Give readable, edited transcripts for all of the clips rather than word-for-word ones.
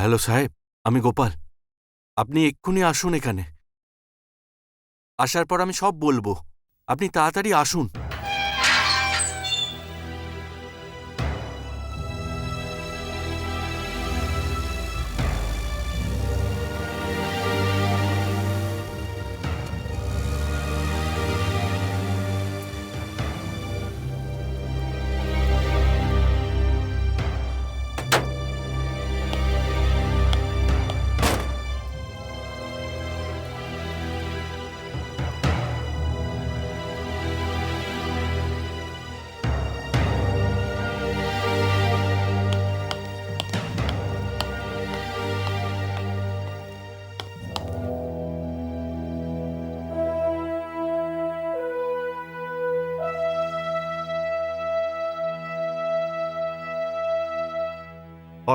Hello সাহেব, আমি গোপাল। আপনি এক্ষুনি আসুন এখানে। আসার পর আমি সব বলবো। আপনি তাড়াতাড়ি আসুন।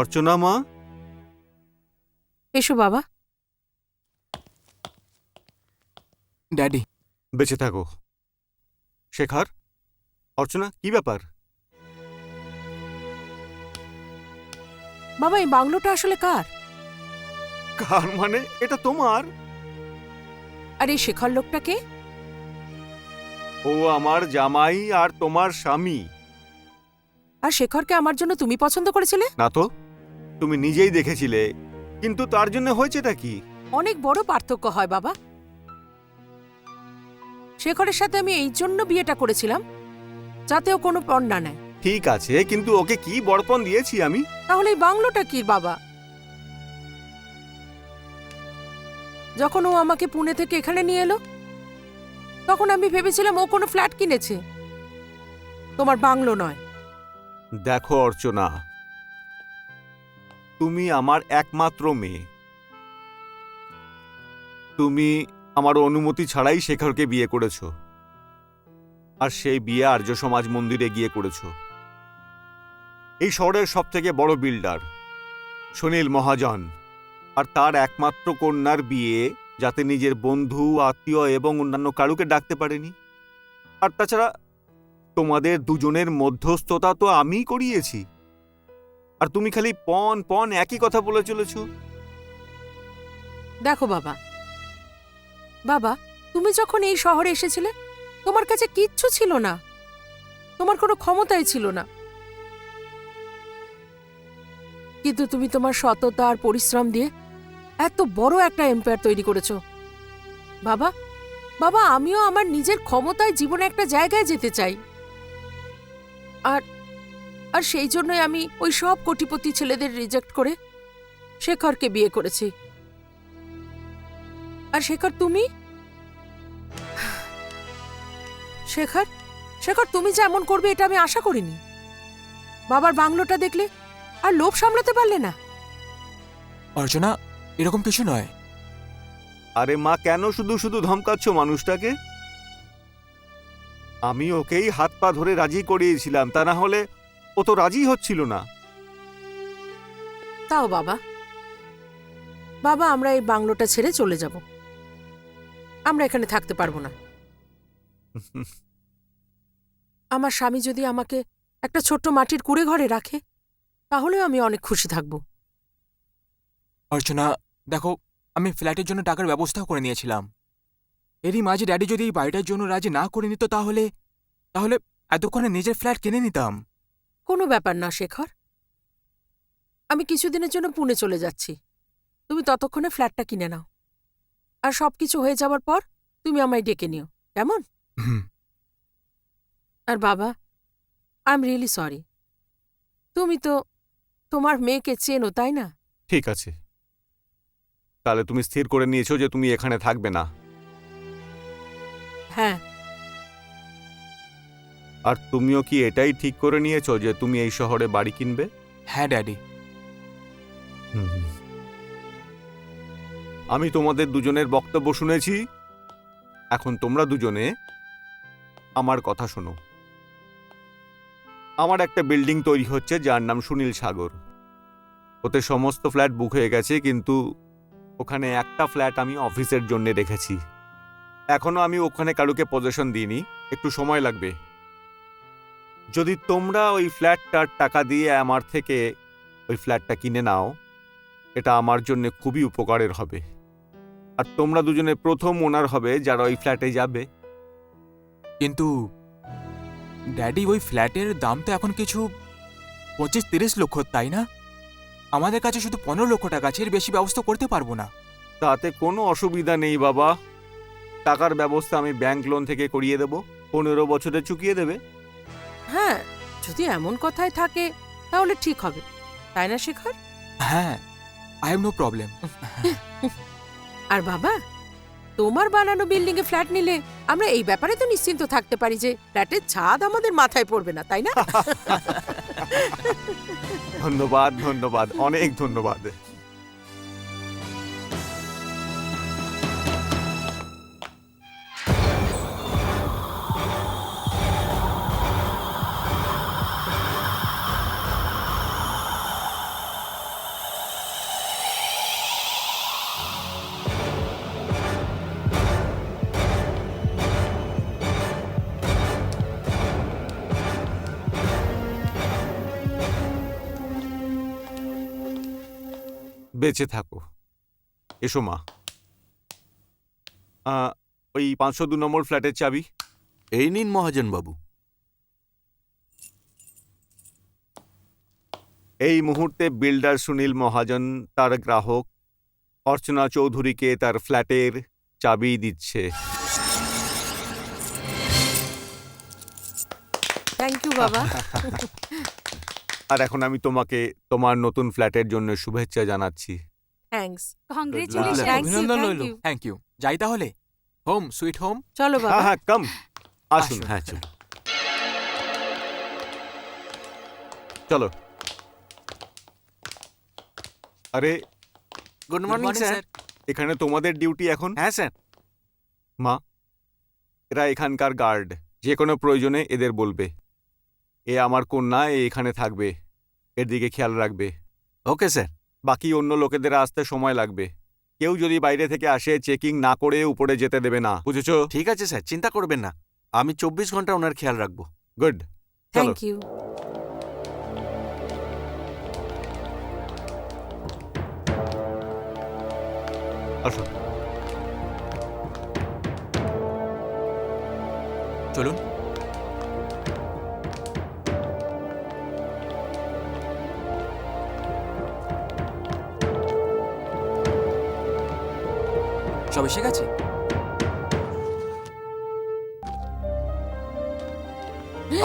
অর্চনা মা, এসো বাবা। ড্যাডি, বেঁচে থাকো। শেখর, অর্চনা, কি ব্যাপার? বাবা, এই বাংলোটা আসলে কার? কার মানে? এটা তোমার। আর এই শেখর লোকটা কে? ও আমার জামাই আর তোমার স্বামী। আর শেখরকে আমার জন্য তুমি পছন্দ করেছিলে? না তো, তুমি নিজেই দেখেছিলে। কিন্তু তার জন্য হয়েছেটা কি? অনেক বড় পার্থক্য হয় বাবা। শেখরের সাথে আমি এই জন্য বিয়েটা করেছিলাম যাতে ও কোনো পণ না নেয়। ঠিক আছে, কিন্তু ওকে কি বড়পণ দিয়েছি আমি? তাহলে এই বাংলোটা কি বাবা? যখন ও আমাকে পুনে থেকে এখানে নিয়ে এলো তখন আমি ভেবেছিলাম ও কোনো ফ্ল্যাট কিনেছে, তোমার বাংলো নয়। দেখো অর্চনা, তুমি আমার একমাত্র মেয়ে। তুমি আমার অনুমতি ছাড়াই শেখরকে বিয়ে করেছো। আর সেই বিয়ে আর্য সমাজ মন্দিরে গিয়ে করেছো। এই শহরের সব থেকে বড় বিল্ডার সুনীল মহাজন আর তার একমাত্র কন্যার বিয়ে যাতে নিজের বন্ধু, আত্মীয় এবং অন্যান্য কারুকে ডাকতে পারেনি। আর তাছাড়া তোমাদের দুজনের মধ্যস্থতা তো আমিই করিয়েছি। আর তুমি খালি পণ পণ একই কথা বলে চলেছ। দেখো বাবা, বাবা তুমি যখন এই শহরে এসেছিলে তোমার কাছে কিচ্ছু ছিল না, তোমার কোনো ক্ষমতাই ছিল না। কিন্তু তুমি তোমার সততা আর পরিশ্রম দিয়ে এত বড় একটা এম্পায়ার তৈরি করেছো। বাবা, বাবা আমিও আমার নিজের ক্ষমতায় জীবনে একটা জায়গায় যেতে চাই। আর আর সেই জন্যই আমি ওই সব কোটিপতি ছেলেদের রিজেক্ট করে শেখরকে বিয়ে করেছি। আর শেখর তুমি, শেখর শেখর তুমি যে এমন করবে এটা আমি আশা করিনি। বাবার বাংলোটা দেখলে আর লোভ সামলাতে পারলে না? অর্চনা, এরকম কিছু নয়। আরে মা, কেন শুধু শুধু ধমকাচ্ছ মানুষটাকে? আমি ওকেই হাত পা ধরে রাজি করিয়েছিলাম, তা না হলে ও তো রাজি হচ্ছিল না। তাও বাবা, বাবা আমরা এই বাংলোটা ছেড়ে চলে যাব। আমরা এখানে থাকতে পারবো না। আমার স্বামী যদি আমাকে একটা ছোট্ট মাটির কুঁড়ে ঘরে রাখে তাহলেও আমি অনেক খুশি থাকব। অর্চনা দেখো, আমি ফ্ল্যাটের জন্য টাকার ব্যবস্থাও করে নিয়েছিলাম। এরই মাঝে ড্যাডি যদি এই বাড়িটার জন্য রাজি না করে নিত তাহলে তাহলে এতক্ষণে নিজের ফ্ল্যাট কিনে নিতাম। কোনো ব্যাপার না শেখর, আমি কিছুদিনের জন্য পুনে চলে যাচ্ছি। তুমি ততক্ষণে ফ্ল্যাটটা কিনে নাও। আর সবকিছু হয়ে যাওয়ার পর তুমি আমায় ডেকে নিও, কেমন? হুম। আর বাবা, আই এম রিয়েলি সরি। তুমি তো তোমার মেয়েকে চেনো, তাই না? ঠিক আছে, তাহলে তুমি স্থির করে নিয়েছো যে তুমি এখানে থাকবে না। হ্যাঁ। আর তুমিও কি এটাই ঠিক করে নিয়েছো যে তুমি এই শহরে বাড়ি কিনবে? হ্যাঁ ড্যাডি। আমি তোমাদের দুজনের বক্তব্য শুনেছি। এখন তোমরা দুজনে আমার কথা শোনো। আমার একটা বিল্ডিং তৈরি হচ্ছে যার নাম সুনীল সাগর। ওতে সমস্ত ফ্ল্যাট বুক হয়ে গেছে, কিন্তু ওখানে একটা ফ্ল্যাট আমি অফিসের জন্য রেখেছি। এখনো আমি ওখানে কারুকে পজেশন দিইনি, একটু সময় লাগবে। যদি তোমরা ওই ফ্ল্যাটটার টাকা দিয়ে আমার থেকে ওই ফ্ল্যাটটা কিনে নাও এটা আমার জন্য খুবই উপকারের হবে। আর তোমরা দুজনে প্রথম ওনার হবে যারা ওই ফ্ল্যাটে যাবে। কিন্তু ড্যাডি, ওই ফ্ল্যাটের দাম তো এখন কিছু 25-30 লক্ষ, তাই না? আমাদের কাছে শুধু 15 লক্ষ টাকা আছে, এর বেশি ব্যবস্থা করতে পারবো না। তাতে কোনো অসুবিধা নেই বাবা, টাকার ব্যবস্থা আমি ব্যাংক লোন থেকে করিয়ে দেব, 15 বছরে চুকিয়ে দেবে। হ্যাঁ, যদি এমন কথাই থাকে তাহলে ঠিক হবে, তাই না শেখর? হ্যাঁ, আই হ্যাভ নো প্রবলেম। আর বাবা, তোমার বানানো বিল্ডিং এ ফ্ল্যাট নিলে আমরা এই ব্যাপারে তো নিশ্চিন্ত থাকতে পারি যে ফ্ল্যাটের ছাদ আমাদের মাথায় পড়বে না, তাই না? ধন্যবাদ, ধন্যবাদ, অনেক ধন্যবাদ। বেঁচে থাকো। এসো মা। ওই 502 নম্বর ফ্ল্যাটের চাবি। এই নিন মহাজন বাবু। এই মুহূর্তে বিল্ডার সুনীল মহাজন তার গ্রাহক অর্চনা চৌধুরীকে তার ফ্ল্যাটের চাবি দিচ্ছে। থ্যাংক ইউ বাবা। আর এখন আমি তোমাকে তোমার নতুন ফ্ল্যাটের জন্য শুভেচ্ছা জানাচ্ছি। থ্যাঙ্কস। Congratulations. অভিনন্দন রইল। Thank you. যাই তাহলে, হোম সুইট হোম। চলো বাবা। হ্যাঁ হ্যাঁ, কাম, আসুন। হ্যাঁ চলো। চলো। আরে, গুড মর্নিং স্যার। এখানে তোমাদের ডিউটি এখন? হ্যাঁ স্যার। মা, এরা এখানকার গার্ড, যে কোনো প্রয়োজনে এদের বলবে। এ আমার কন্যা, এ এখানে থাকবে, এর দিকে খেয়াল রাখবে। Okay sir. বাকি অন্য লোকেদের আসতে সময় লাগবে। কেউ যদি বাইরে থেকে আসে চেকিং না করে উপরে যেতে দেবে না, বুঝেছো? ঠিক আছে স্যার, চিন্তা করবেন না, আমি 24 ঘন্টা ওনার খেয়াল রাখবো। গুড। চলো। Thank you. আসুন। চলুন। সব এসে গেছে?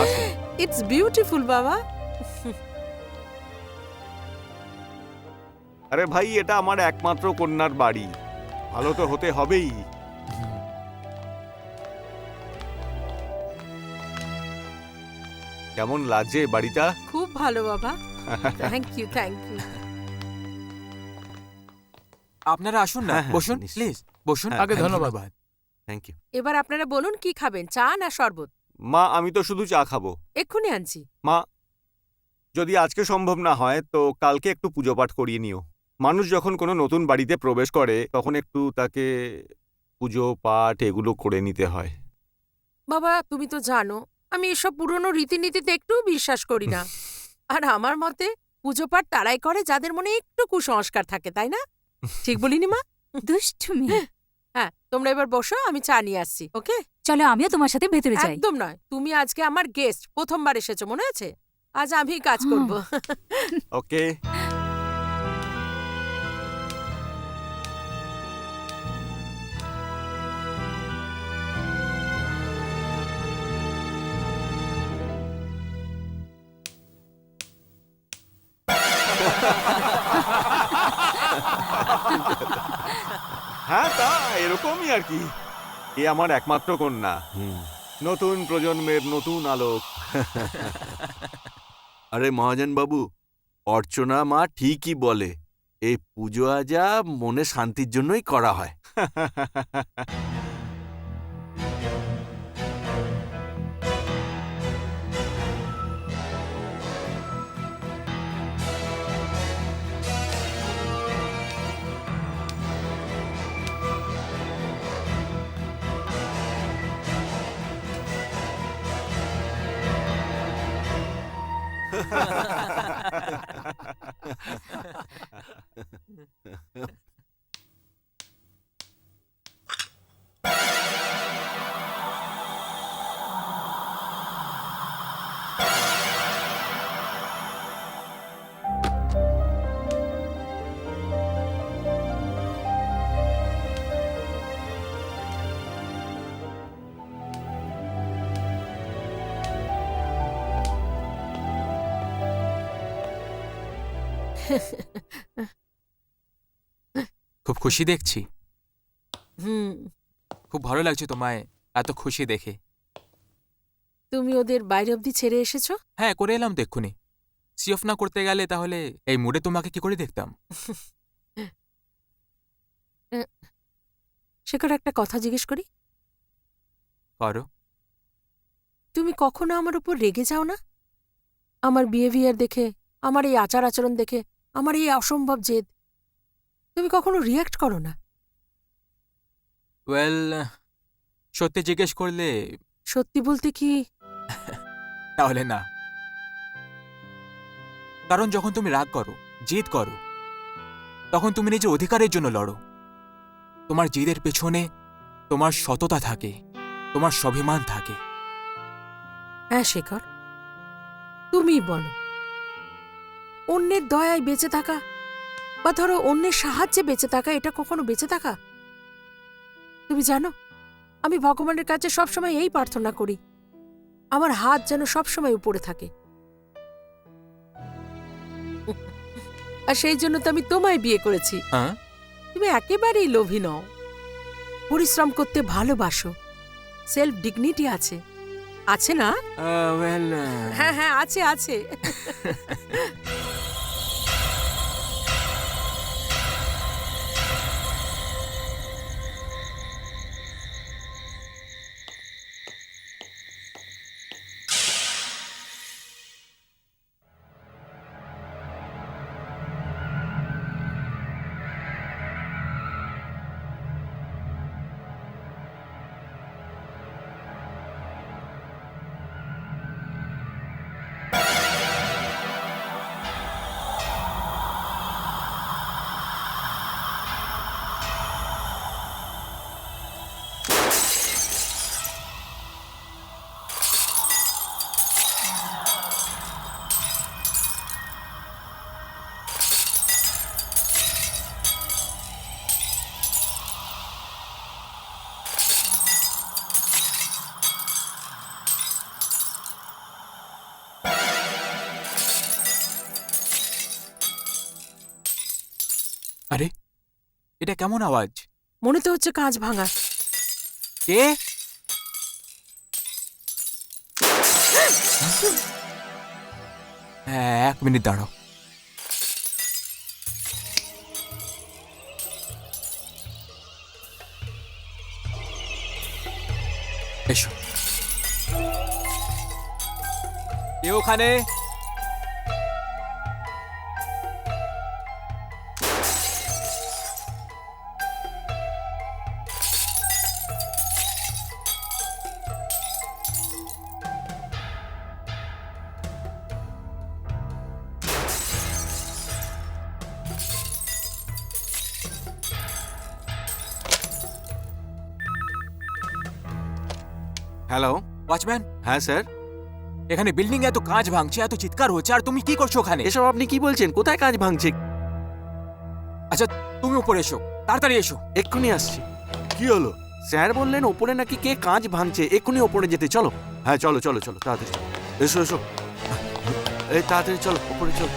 আসুন। ইটস বিউটিফুল বাবা। আরে ভাই, এটা আমার একমাত্র কন্যার বাড়ি, ভালো তো হতে হবেই। কেমন লাগছে বাড়িটা? খুব ভালো বাবা। Thank you, thank you. আপনারা আসুন না, হ্যাঁ, হ্যাঁ, বসুন নিশ্চয়ই। প্লিজ, বসুন। হ্যাঁ, আগে thank you, ধন্যবাদ। Thank you. এবার আপনারা বলুন কি খাবেন, চা না শরবত? মা, আমি তো শুধু চা খাবো। এক্ষুনি আনছি। মা, যদি আজকে সম্ভব না হয় তো কালকে একটু পুজো পাঠ করিয়ে নিও। মানুষ যখন কোনো নতুন বাড়িতে প্রবেশ করে তখন একটু তাকে পুজো পাঠ এগুলো করে নিতে হয়। বাবা, তুমি তো জানো আমি এসব পুরনো রীতিনীতিতে একটু বিশ্বাস করি না। আর আমার মতে পুজো পাঠ তারাই করে যাদের মনে একটু কুসংস্কার থাকে, তাই না? ঠিক বলিনি মা? দুষ্টুমি। হ্যাঁ, তোমরা এবার বসো, আমি চা নিয়ে আসছি। ওকে? চলো আমিও তোমার সাথে ভেতরে যাই। একদম নয়, তুমি আজকে আমার গেস্ট, প্রথমবার এসেছো, মনে আছে? আজ আমি কাজ করব। ওকে। হ্যাঁ, তা এরকমই আর কি। এ আমার একমাত্র কন্যা, নতুন প্রজন্মের নতুন আলোক। আরে মহাজন বাবু, অর্চনা মা ঠিকই বলে, এই পুজো আজা মনে শান্তির জন্যই করা হয়। খুব খুশি দেখছি। হুম, খুব ভালো লাগছে তোমায় এত খুশি দেখে। তুমি ওদের বাইরে অবধি ছেড়ে এসেছো? হ্যাঁ, করে এলাম তো এক্ষুনি। সি অফ না করতে গেলে তাহলে এই মুডে তোমাকে কি করে দেখতাম? শেখর, একটা কথা জিজ্ঞেস করি, করো। তুমি কখনো আমার উপর রেগে যাও না? আমার বিহেভিয়ার দেখে, আমার এই আচার আচরণ দেখে, আমার এই অসম্ভব জেদ, তুমি কখনো রিয়াক্ট করো না? ওয়েল, সত্যি জিজ্ঞেস করলে সত্যি বলতে কি, তাহলে না। কারণ যখন তুমি রাগ করো, জেদ করো, তখন তুমি নিজের অধিকারের জন্য লড়ো। তোমার জেদের পেছনে তোমার সততা থাকে, তোমার স্বাভিমান থাকে। হ্যাঁ শেখর, তুমি বলো, অন্যের দয়ায় বেঁচে থাকা বা ধরো অন্যের সাহায্যে বেঁচে থাকা, এটা কখনো বেঁচে থাকা? তুমি জানো, আমি ভগবানের কাছে সবসময় এই প্রার্থনা করি, আমার হাত যেন সবসময় উপরে থাকে। আর সেই জন্য তো আমি তোমায় বিয়ে করেছি। হ্যাঁ, তুমি একেবারেই লোভী নও, পরিশ্রম করতে ভালোবাসো, সেলফ ডিগনিটি আছে, আছে না? ওয়েল, হ্যাঁ হ্যাঁ, আছে আছে। আরে এটা কেমন আওয়াজ? মনে তো হচ্ছে কাঁচ ভাঙা। কে? হ্যাঁ, 1 মিনিট দাঁড়াও। এসো। কে ওখানে? হ্যালো। ওয়াচম্যান, হ্যাঁ স্যার। এখানে বিল্ডিং এত কাঁচ ভাঙছে, এত চিৎকার হচ্ছে, আর তুমি কি করছো ওখানে? এসব আপনি কি বলছেন? কোথায় কাজ ভাঙছে? আচ্ছা, তুমি উপরে এসো, তাড়াতাড়ি এসো। এক্ষুনি আসছি। কি হলো? স্যার বললেন ওপরে নাকি কে কাজ ভাঙছে, এক্ষুনি ওপরে যেতে। চলো। হ্যাঁ, চলো চলো চলো, তাড়াতাড়ি চলো। এসো এসো। এই তাড়াতাড়ি চলো, ওপরে চলো।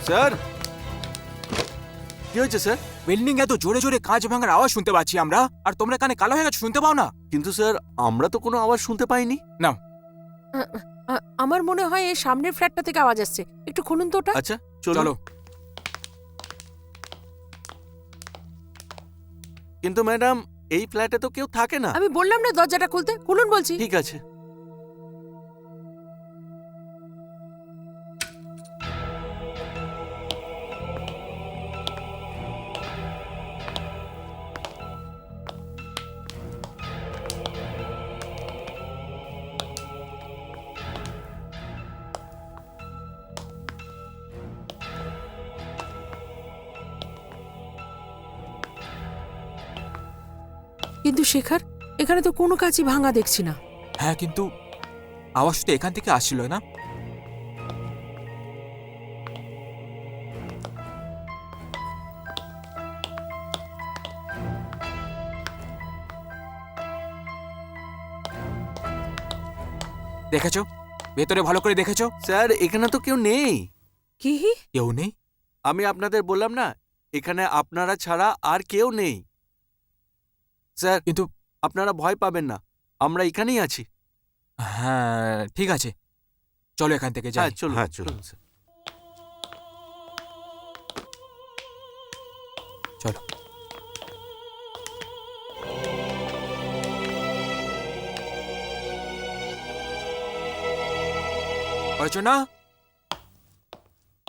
স্যার, কি হয়েছে স্যার? বিল্ডিং এত জোরে জোরে কাঁচ ভাঙার আওয়াজ শুনতে পাচ্ছি আমরা, আর তোমরা কানে কালো হয়ে গেছো, শুনতে পাও না? কিন্তু স্যার, আমরা তো কোনো আওয়াজ শুনতে পাইনি। আমার মনে হয় এই সামনের ফ্ল্যাটটা থেকে আওয়াজ আসছে, একটু খুলুন তো ওটা। আচ্ছা চলো। চলো। কিন্তু ম্যাডাম, এই ফ্ল্যাটে তো কেউ থাকে না। আমি বললাম না দরজাটা খুলতে, খুলুন বলছি। ঠিক আছে। কিন্তু শেখর, এখানে তো কোনো কাজই ভাঙা দেখছি না। হ্যাঁ, কিন্তু আওয়াজ তো এখান থেকে আসছিল না। দেখেছো? ভেতরে ভালো করে দেখেছো? স্যার এখানে তো কেউ নেই। কি? কেউ নেই? আমি আপনাদের বললাম না, এখানে আপনারা ছাড়া আর কেউ নেই। স্যার কিন্তু আপনারা ভয় পাবেন না, আমরা এখানেই আছি। হ্যাঁ, ঠিক আছে, চলো এখান থেকে যাই। হ্যাঁ চলুন, হ্যাঁ, চলুন। স্যার। চলো। অর্চনা,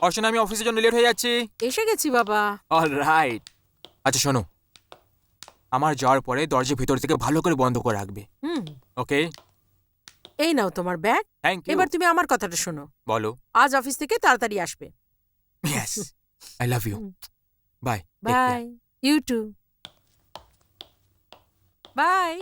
অর্চনা, আমি অফিসের জন্য লেট হয়ে যাচ্ছি। এসে গেছি বাবা। অলরাইট। আচ্ছা শোনো, আমার যাওয়ার পরে দরজা ভিতর থেকে ভালো করে বন্ধ করে রাখবে। হুম। ওকে? এই নাও তোমার ব্যাগ। Thank you. এবার তুমি আমার কথাটা শোনো। বলো। আজ অফিস থেকে তাড়াতাড়ি আসবে। Yes, I love you. হুম। Bye. Bye. You too. Bye.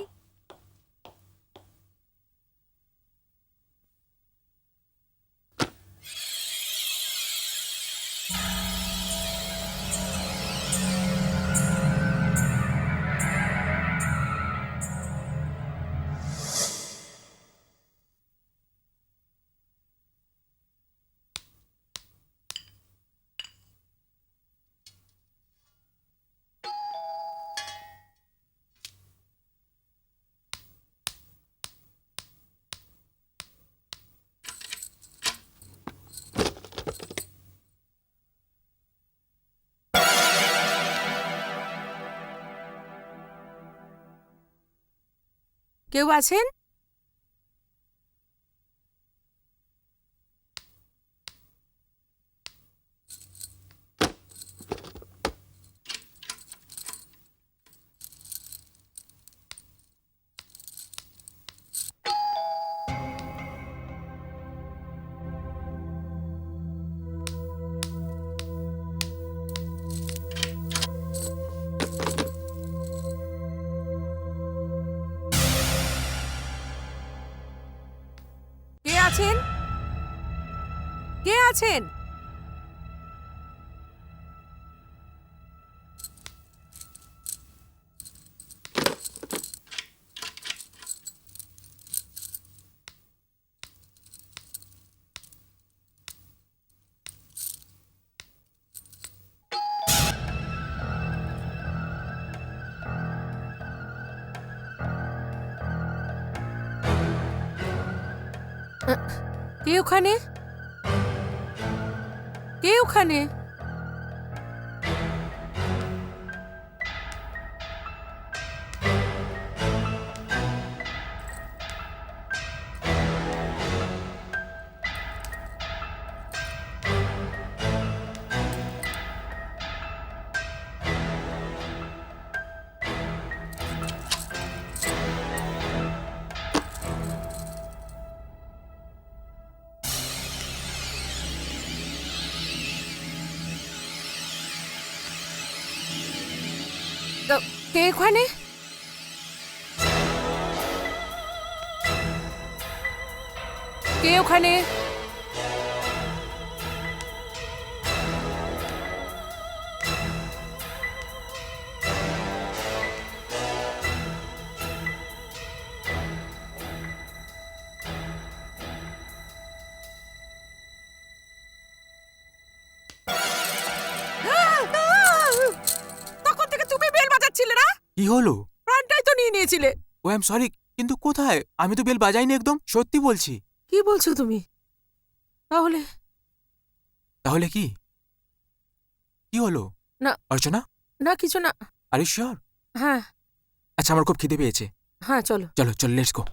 কেউ আছেন? কে আছেন? কে আছেন? কে ওখানে? কে ওখানে? কে ওখানে? কে ওখানে? তখন থেকে তুমি বেল বাজাচ্ছিলে না? কি হলো? প্রাণটাই তো নিয়ে নিয়েছিলে। ও আই এম সরি, কিন্তু কোথায়? আমি তো বেল বাজাইনি, একদম সত্যি বলছি। কি বলছো তুমি? তাহলে তাহলে কি? কি হলো? না। অর্চনা, না, কিছু না। Are you sure? হ্যাঁ আচ্ছা, আমার খুব খিদে পেয়েছে। হ্যাঁ, চলো। চলো চলো, লেটস গো।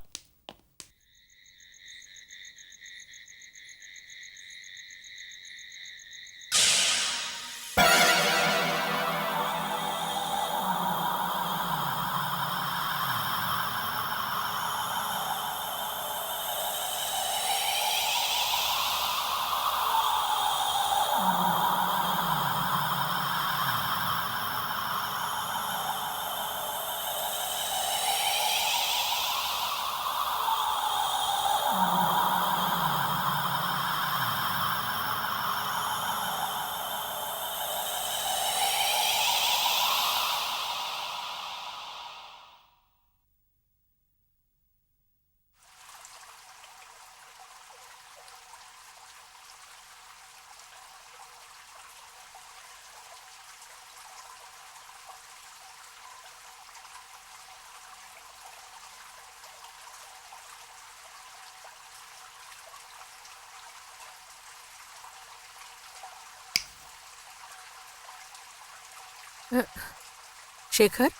শেখর,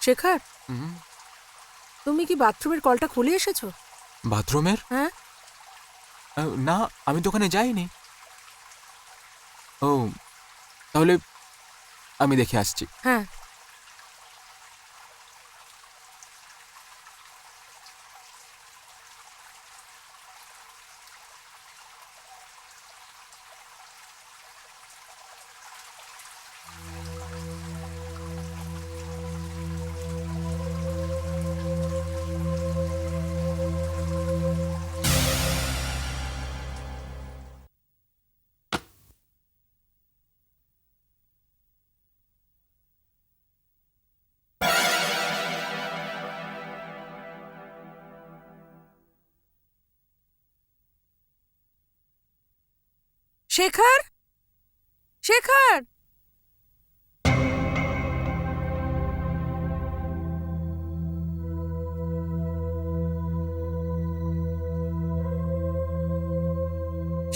শেখর, হুম, তুমি কি বাথরুমের কলটা খুলে এসেছো? বাথরুমের হ্যাঁ। না, আমি তো ওখানে যাইনি। ও, তাহলে আমি দেখে আসছি। হ্যাঁ। শেখর, শেখর,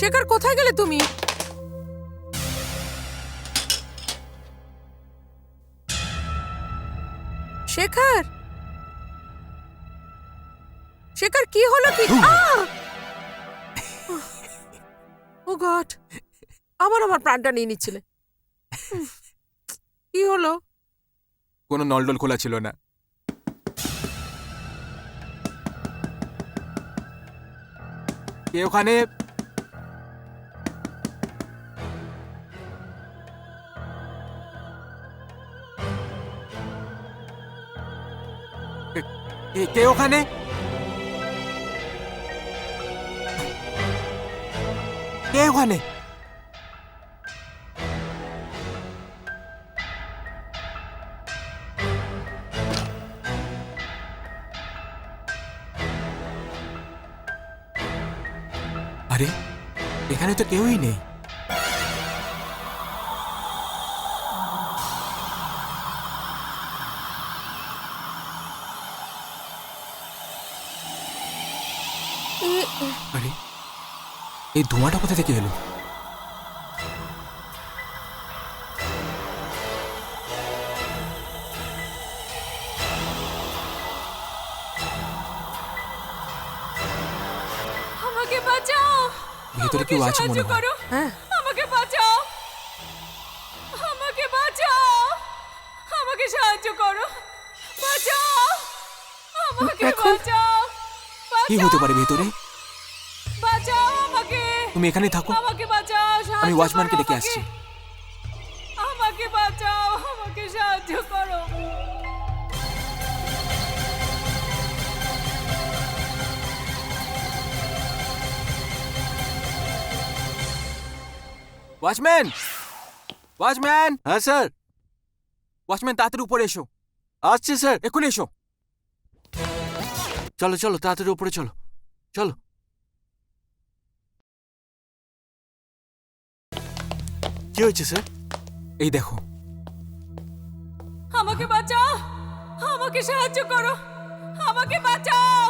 শেখর, কোথায় গেলে তুমি? শেখর, শেখর, কি হলো কি? ও গড, আবার আমার প্রাণটা নিয়ে নিচ্ছিলে। কি হলো? কোনো নলডল খোলা ছিল না। কে ওখানে? কে ওখানে? কে ওখানে? আরে, এখানে তো কেউই নেই। আরে, এই ধোঁয়াটা কোথা থেকে এলো? আমাকে বাঁচাও, ভেতরে কেউ আছে মনে হয়। করো, হ্যাঁ, আমাকে বাঁচাও, আমাকে বাঁচাও, আমাকে সাহায্য করো, বাঁচাও, আমাকে এখন? বাঁচাও, কি হতে পারে ভেতরে? বাঁচাও আমাকে, তুমি এখানেই থাকো, আমাকে বাঁচাও, সাহায্য আমি ওয়াচম্যানকে করো ডেকে আমাকে। আসছি। আমাকে বাঁচাও, আমাকে সাহায্য করো। ওয়াচম্যান! ওয়াচম্যান! হ্যাঁ স্যার, ওয়াচম্যান, তাড়াতাড়ি উপরে এসো, আসছে স্যার। এক্ষুনি এসো। চলো চলো, তাড়াতাড়ি উপরে চলো, চলো। কি হয়েছে স্যার? এই দেখো। আমাকে বাঁচাও, আমাকে সাহায্য করো, আমাকে বাঁচাও,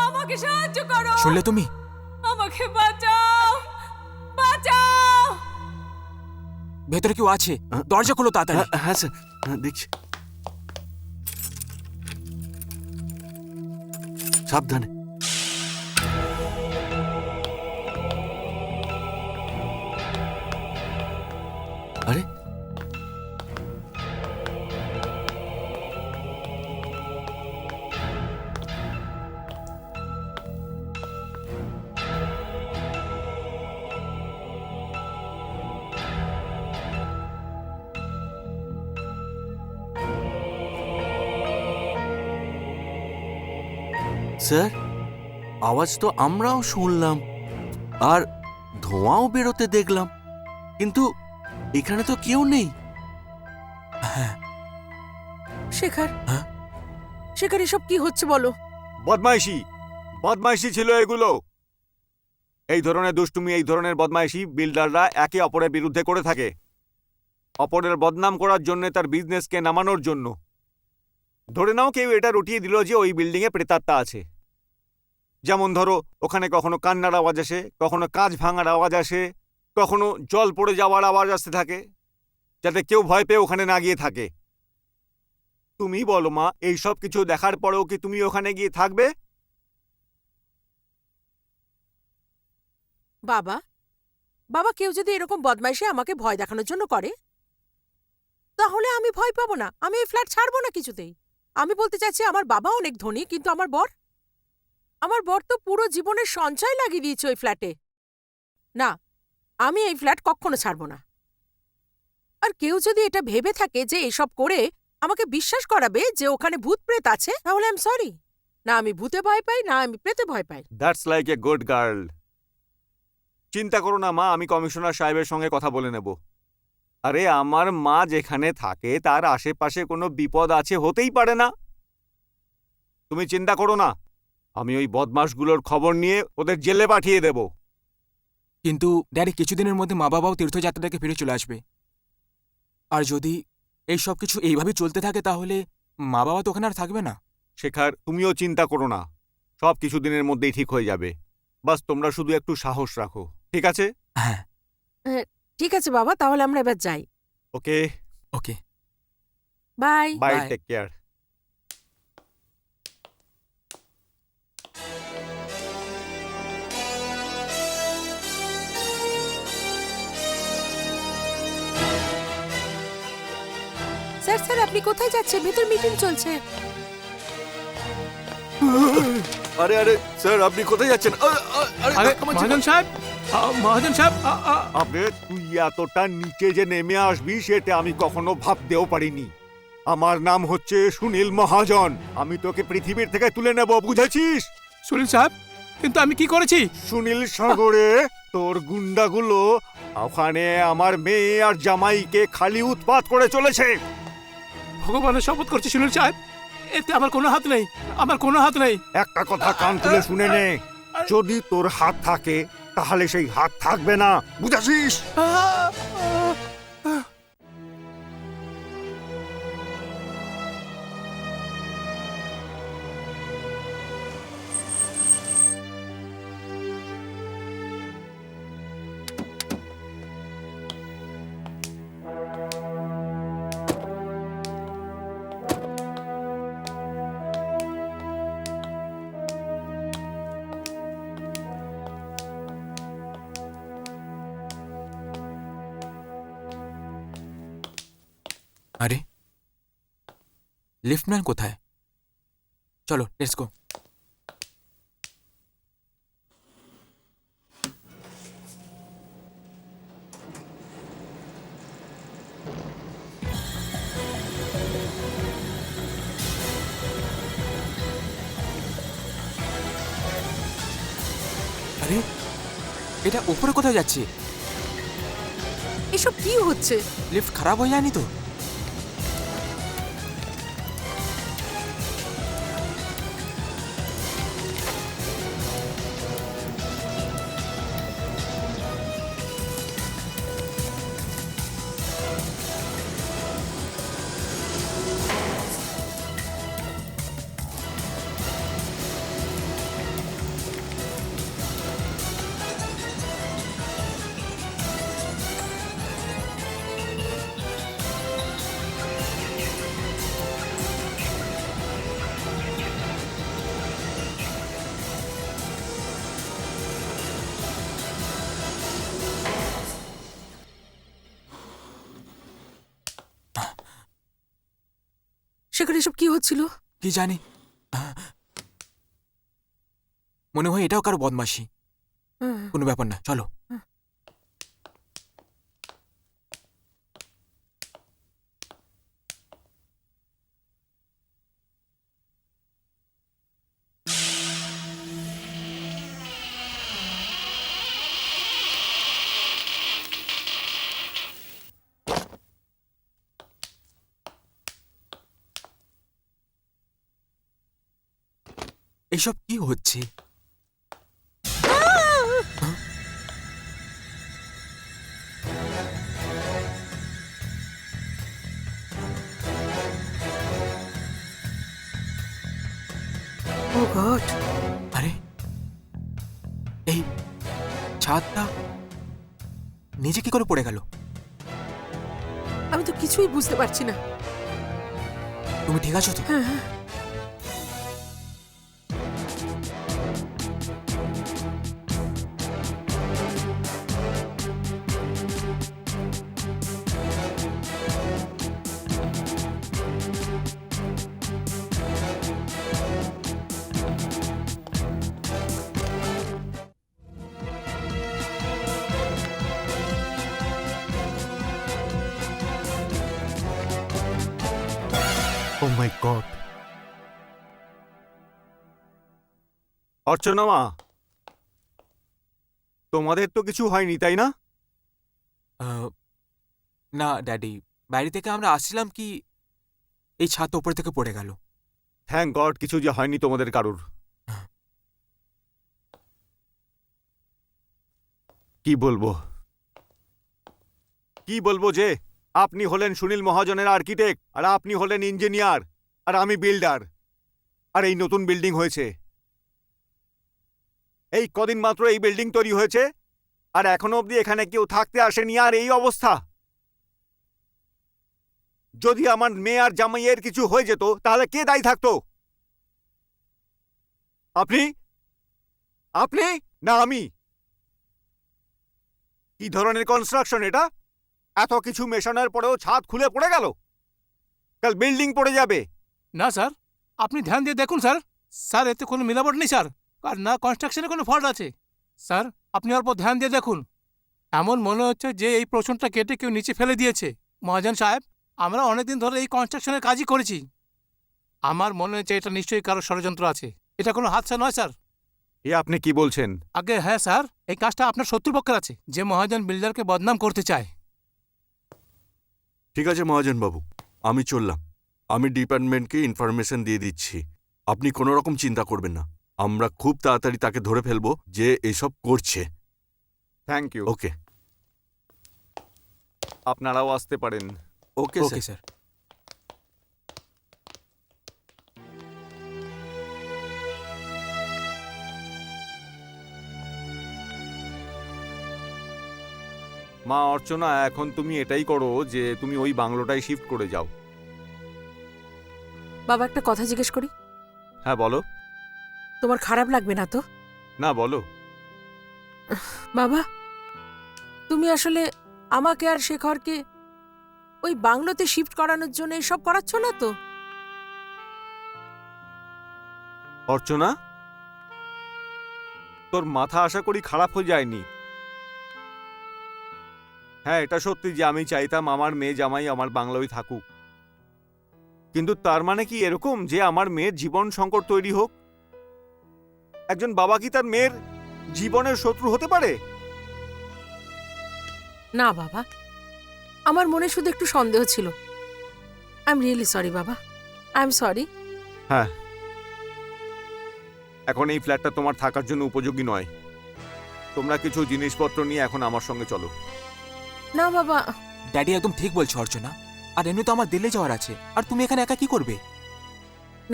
আমাকে সাহায্য করো, শুনলে তুমি? আমাকে বাঁচাও, বাঁচাও। ভেতরে কেউ আছে, দরজা খোলো তাড়াতাড়ি। হ্যাঁ হ্যাঁ স্যার, হ্যাঁ দেখছি। সাবধানে। আরে, স্যার, আওয়াজ তো আমরাও শুনলাম আর ধোঁয়াও বেরোতে দেখলাম, কিন্তু এখানে তো কেউ নেই। শেখর, হ্যাঁ? শেখর, এসব কি হচ্ছে বলো? বদমাইশি, বদমাইশি ছিল এগুলো। এই ধরনের দুষ্টুমি, এই ধরনের বদমাইশি বিল্ডাররা একে অপরের বিরুদ্ধে করে থাকে, অপরের বদনাম করার জন্য, তার বিজনেসকে নামানোর জন্য। ধরে নাও কেউ এটা রটিয়ে দিল যে ওই বিল্ডিংয়ে প্রেতাত্মা আছে। যেমন ধরো, ওখানে কখনো কান্নার আওয়াজ আসে, কখনো কাঁচ ভাঙার আওয়াজ আসে, কখনো জল পড়ে যাওয়ার আওয়াজ আসতে থাকে। যাতে কেউ ভয় পেয়ে ওখানে না গিয়ে থাকে। তুমি বলো মা, এই সব কিছু দেখার পরেও কি তুমি ওখানে গিয়ে থাকবে? বাবা, বাবা, কেউ যদি এরকম বদমাইশি আমাকে ভয় দেখানোর জন্য করে, তাহলে আমি ভয় পাবো না, আমি এই ফ্ল্যাট ছাড়বো না কিছুতেই। আমি বলতে চাইছি, আমার বাবা অনেক ধনী, কিন্তু আমার বর তো পুরো জীবনের সঞ্চয় লাগিয়ে দিয়েছে ওই ফ্ল্যাটে। না, আমি এই ফ্ল্যাট কখনো ছাড়বো না। আর কেউ যদি এটা ভেবে থাকে যে এসব করে আমাকে বিশ্বাস করাবে যে ওখানে ভূত প্রেত আছে, তাহলে আই এম সরি। না আমি ভূতে ভয় পাই, না আমি প্রেতে ভয় পাই। That's like a good girl. চিন্তা করো না মা, আমি কমিশনার সাহেবের সঙ্গে কথা বলে নেব। আরে আমার মা যেখানে থাকে তার আশেপাশে কোনো বিপদ আছে হতেই পারে না। তুমি চিন্তা করো না, আমি ওই বদমাশগুলোর খবর নিয়ে ওদের জেলে পাঠিয়ে দেব। কিন্তু ড্যাডি, কিছুদিনের মধ্যে মা বাবাও তীর্থযাত্রা থেকে ফিরে চলে আসবে। আর যদি এই সব কিছু এইভাবেই চলতে থাকে তাহলে মা বাবা তো ওখানে আর থাকবে না। শেখার, তুমিও চিন্তা করো না, সব কিছুদিনের মধ্যেই ঠিক হয়ে যাবে। বাস তোমরা শুধু একটু সাহস রাখো, ঠিক আছে? হ্যাঁ, ঠিক আছে বাবা, তাহলে আমরা এবার যাই। Okay, okay. Bye. Bye, Bye. Take care. Sir, sir, আপনি কোথায় যাচ্ছেন? ভেতর মিটিং চলছে। আরে আরে স্যার, আপনি কোথায় যাচ্ছেন? আরে মহাজন সাহেব, মহাজন সাহেব, আবে তুই এতটা নিচে যে নেমে আসবি সেটা আমি কখনো ভাবতেও পারিনি। আমার নাম হচ্ছে সুনীল মহাজন। আমি তোকে পৃথিবীর থেকে তুলে নেব, বুঝেছিস? সুনীল সাহেব, কিন্তু আমি কি করেছি? সুনীল সাগরে তোর গুন্ডাগুলো ওখানে আমার মেয়ে আর জামাইকে খালি উৎপাত করে চলেছে। ভগবানের শপথ করছি সুনীল সাহেব, এতে আমার কোনো হাত নেই, আমার কোনো হাত নেই। একটা কথা কান তুলে শুনে নে, যদি তোর হাত থাকে তাহলে সেই হাত থাকবে না, বুঝেছিস? আরে লিফটম্যান কোথায়? চলো, লেটস গো। আরে এটা উপরে কোথায় যাচ্ছে? এসব কি হচ্ছে? লিফট খারাপ হয়ে যায়নি তো? সেখানে এসব কি হচ্ছিল? কি জানি, মনে হয় এটাও কারো বদমাশি। কোনো ব্যাপার না, চলো। এসব কি হচ্ছে? ও গড! আরে এই ছাদটা নিচে কি করে পড়ে গেল? আমি কিছুই বুঝতে পারছি না। তুমি ঠিক আছো তো? ও মাই গড। অর্চনা মা, তোমাদের তো কিছু হয়নি তাই না? আহ, না ড্যাডি, বাইরে থেকে আমরা আসছিলাম কি এই ছাদ উপর থেকে পড়ে গেল। থ্যাংক গড কিছু যে হয়নি তোমাদের কারুর। কি বলবো যে আপনি হলেন সুনীল মহাজনের আর্কিটেক্ট, আর আপনি হলেন ইঞ্জিনিয়ার, আর আমি বিল্ডার। আর এই নতুন বিল্ডিং হয়েছে, এই কদিন মাত্র এই বিল্ডিং তৈরি হয়েছে, আর এখনো অবধি এখানে কেউ থাকতে আসেনি, আর এই অবস্থা। যদি আমার মেয়ে আর জামাইয়ের কিছু হয়ে যেত তাহলে কে দায়ী থাকতো? আপনি আপনি না আমি? কি ধরনের কনস্ট্রাকশন এটা? এত কিছু মেশানোর পরেও ছাদ খুলে পড়ে গেল, কাল বিল্ডিং পড়ে যাবে। না স্যার, আপনি ধ্যান দিয়ে দেখুন স্যার। স্যার এতে কোনো মিলাবট নেই স্যার, আর না কনস্ট্রাকশনে কোনো ফল্ট আছে। স্যার আপনি অল্প ধ্যান দিয়ে দেখুন। এমন মনে হচ্ছে যে এই প্রশ্নটা কেটে কেউ নিচে ফেলে দিয়েছে। মহাজন সাহেব, আমরা অনেকদিন ধরে এই কনস্ট্রাকশনের কাজই করেছি। আমার মনে হচ্ছে এটা নিশ্চয়ই কারো ষড়যন্ত্র আছে। এটা কোনো হাতছা নয় স্যার। এ আপনি কি বলছেন? আগে হ্যাঁ স্যার, এই কাজটা আপনার শত্রুপক্ষের আছে, যে মহাজন বিল্ডারকে বদনাম করতে চায়। ঠিক আছে মহাজন বাবু, আমি চললাম। আমি ডিপার্টমেন্টকে ইনফরমেশন দিয়ে দিচ্ছি। আপনি কোনো রকম চিন্তা করবেন না, আমরা খুব তাড়াতাড়ি তাকে ধরে ফেলবো যে এসব করছে। Thank you. ওকে আপনারাও আসতে পারেন। ওকে ওকে স্যার। স্যার। মা অর্চনা, এখন তুমি এটাই করো যে তুমি ওই বাংলোটায় শিফট করে যাও। বাবা একটা কথা জিজ্ঞেস করি? হ্যাঁ বলো। তোমার খারাপ লাগবে না তো? না বলো। বাবা, তুমি আসলে আমাকে আর শেখরকে ওই বাংলোতে শিফট করানোর জন্য এসব করাচ্ছ না তো? অর্চনা, তোর মাথা আশা করি খারাপ হয়ে যায়নি। হ্যাঁ এটা সত্যি যে আমি চাইতাম আমার মেয়ে জামাই আমার বাংলোয় থাকুক, কিন্তু তার মানে কি এরকম যে আমার মেয়ের জীবন সংকট তৈরি হোক? একজন বাবা কি তার মেয়ের জীবনের শত্রু হতে পারে? না বাবা, আমার মনে শুধু একটু সন্দেহ ছিল। আই এম রিয়েলি সরি বাবা, আই এম সরি। হ্যাঁ, এখন এই ফ্ল্যাটটা তোমার থাকার জন্য উপযোগী নয়। তোমরা কিছু জিনিসপত্র নিয়ে এখন আমার সঙ্গে চলো। না বাবা, ড্যাডি একদম ঠিক বলছো অর্চনা। আর এমনি তো আমার দিল্লি যাওয়ার আছে, আর তুমি এখানে একা কি করবে?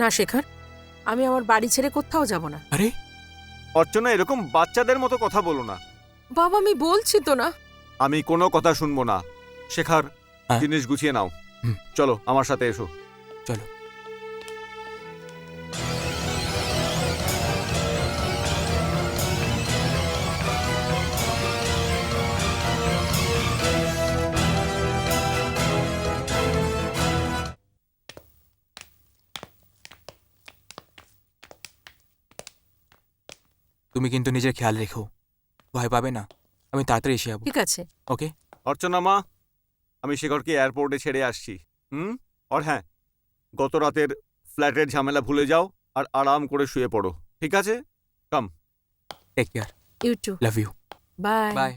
না শেখর, আমি আমার বাড়ি ছেড়ে কোথাও যাব না। আরে অর্চনা, এরকম বাচ্চাদের মতো কথা বলো না। বাবা আমি বলছি তো না। আমি কোনো কথা শুনবো না। শেখর, হ্যাঁ? জিনিস গুছিয়ে নাও। হুম। চলো আমার সাথে এসো। চলো। তুমি কিন্তু নিজের খেয়াল রেখো, ভয় পাবে না। আমি তাড়াতাড়ি এসে যাবো। ঠিক আছে। ওকে। অর্চনা মা, আমি শেখরকে এয়ারপোর্টে ছেড়ে আসছি। আর হ্যাঁ, গত রাতের ফ্ল্যাটের ঝামেলা ভুলে যাও আর আরাম করে শুয়ে পড়ো, ঠিক আছে? Come. Take care. You too. Love you. Bye. Bye.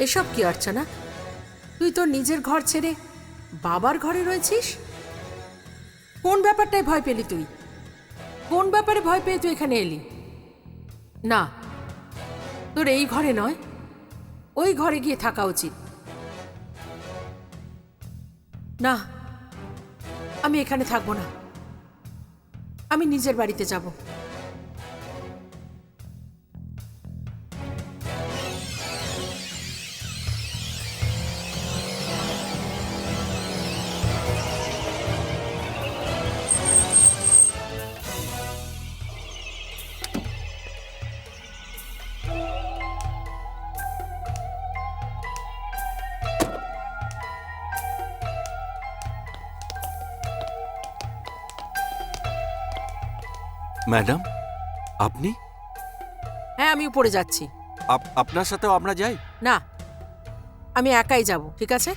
এসব কি অর্চনা? তুই তোর নিজের ঘর ছেড়ে বাবার ঘরে রয়েছিস? কোন ব্যাপারটায় ভয় পেলি তুই? কোন ব্যাপারে ভয় পেয়ে তুই এখানে এলি? না, তোর এই ঘরে নয়, ওই ঘরে গিয়ে থাকা উচিত। না, আমি এখানে থাকবো না, আমি নিজের বাড়িতে যাব। ম্যাডাম, আপনি? হ্যাঁ, আমি উপরে যাচ্ছি। আপনার সাথেও আমরা যাই? না, আমি একাই যাব, ঠিক আছে?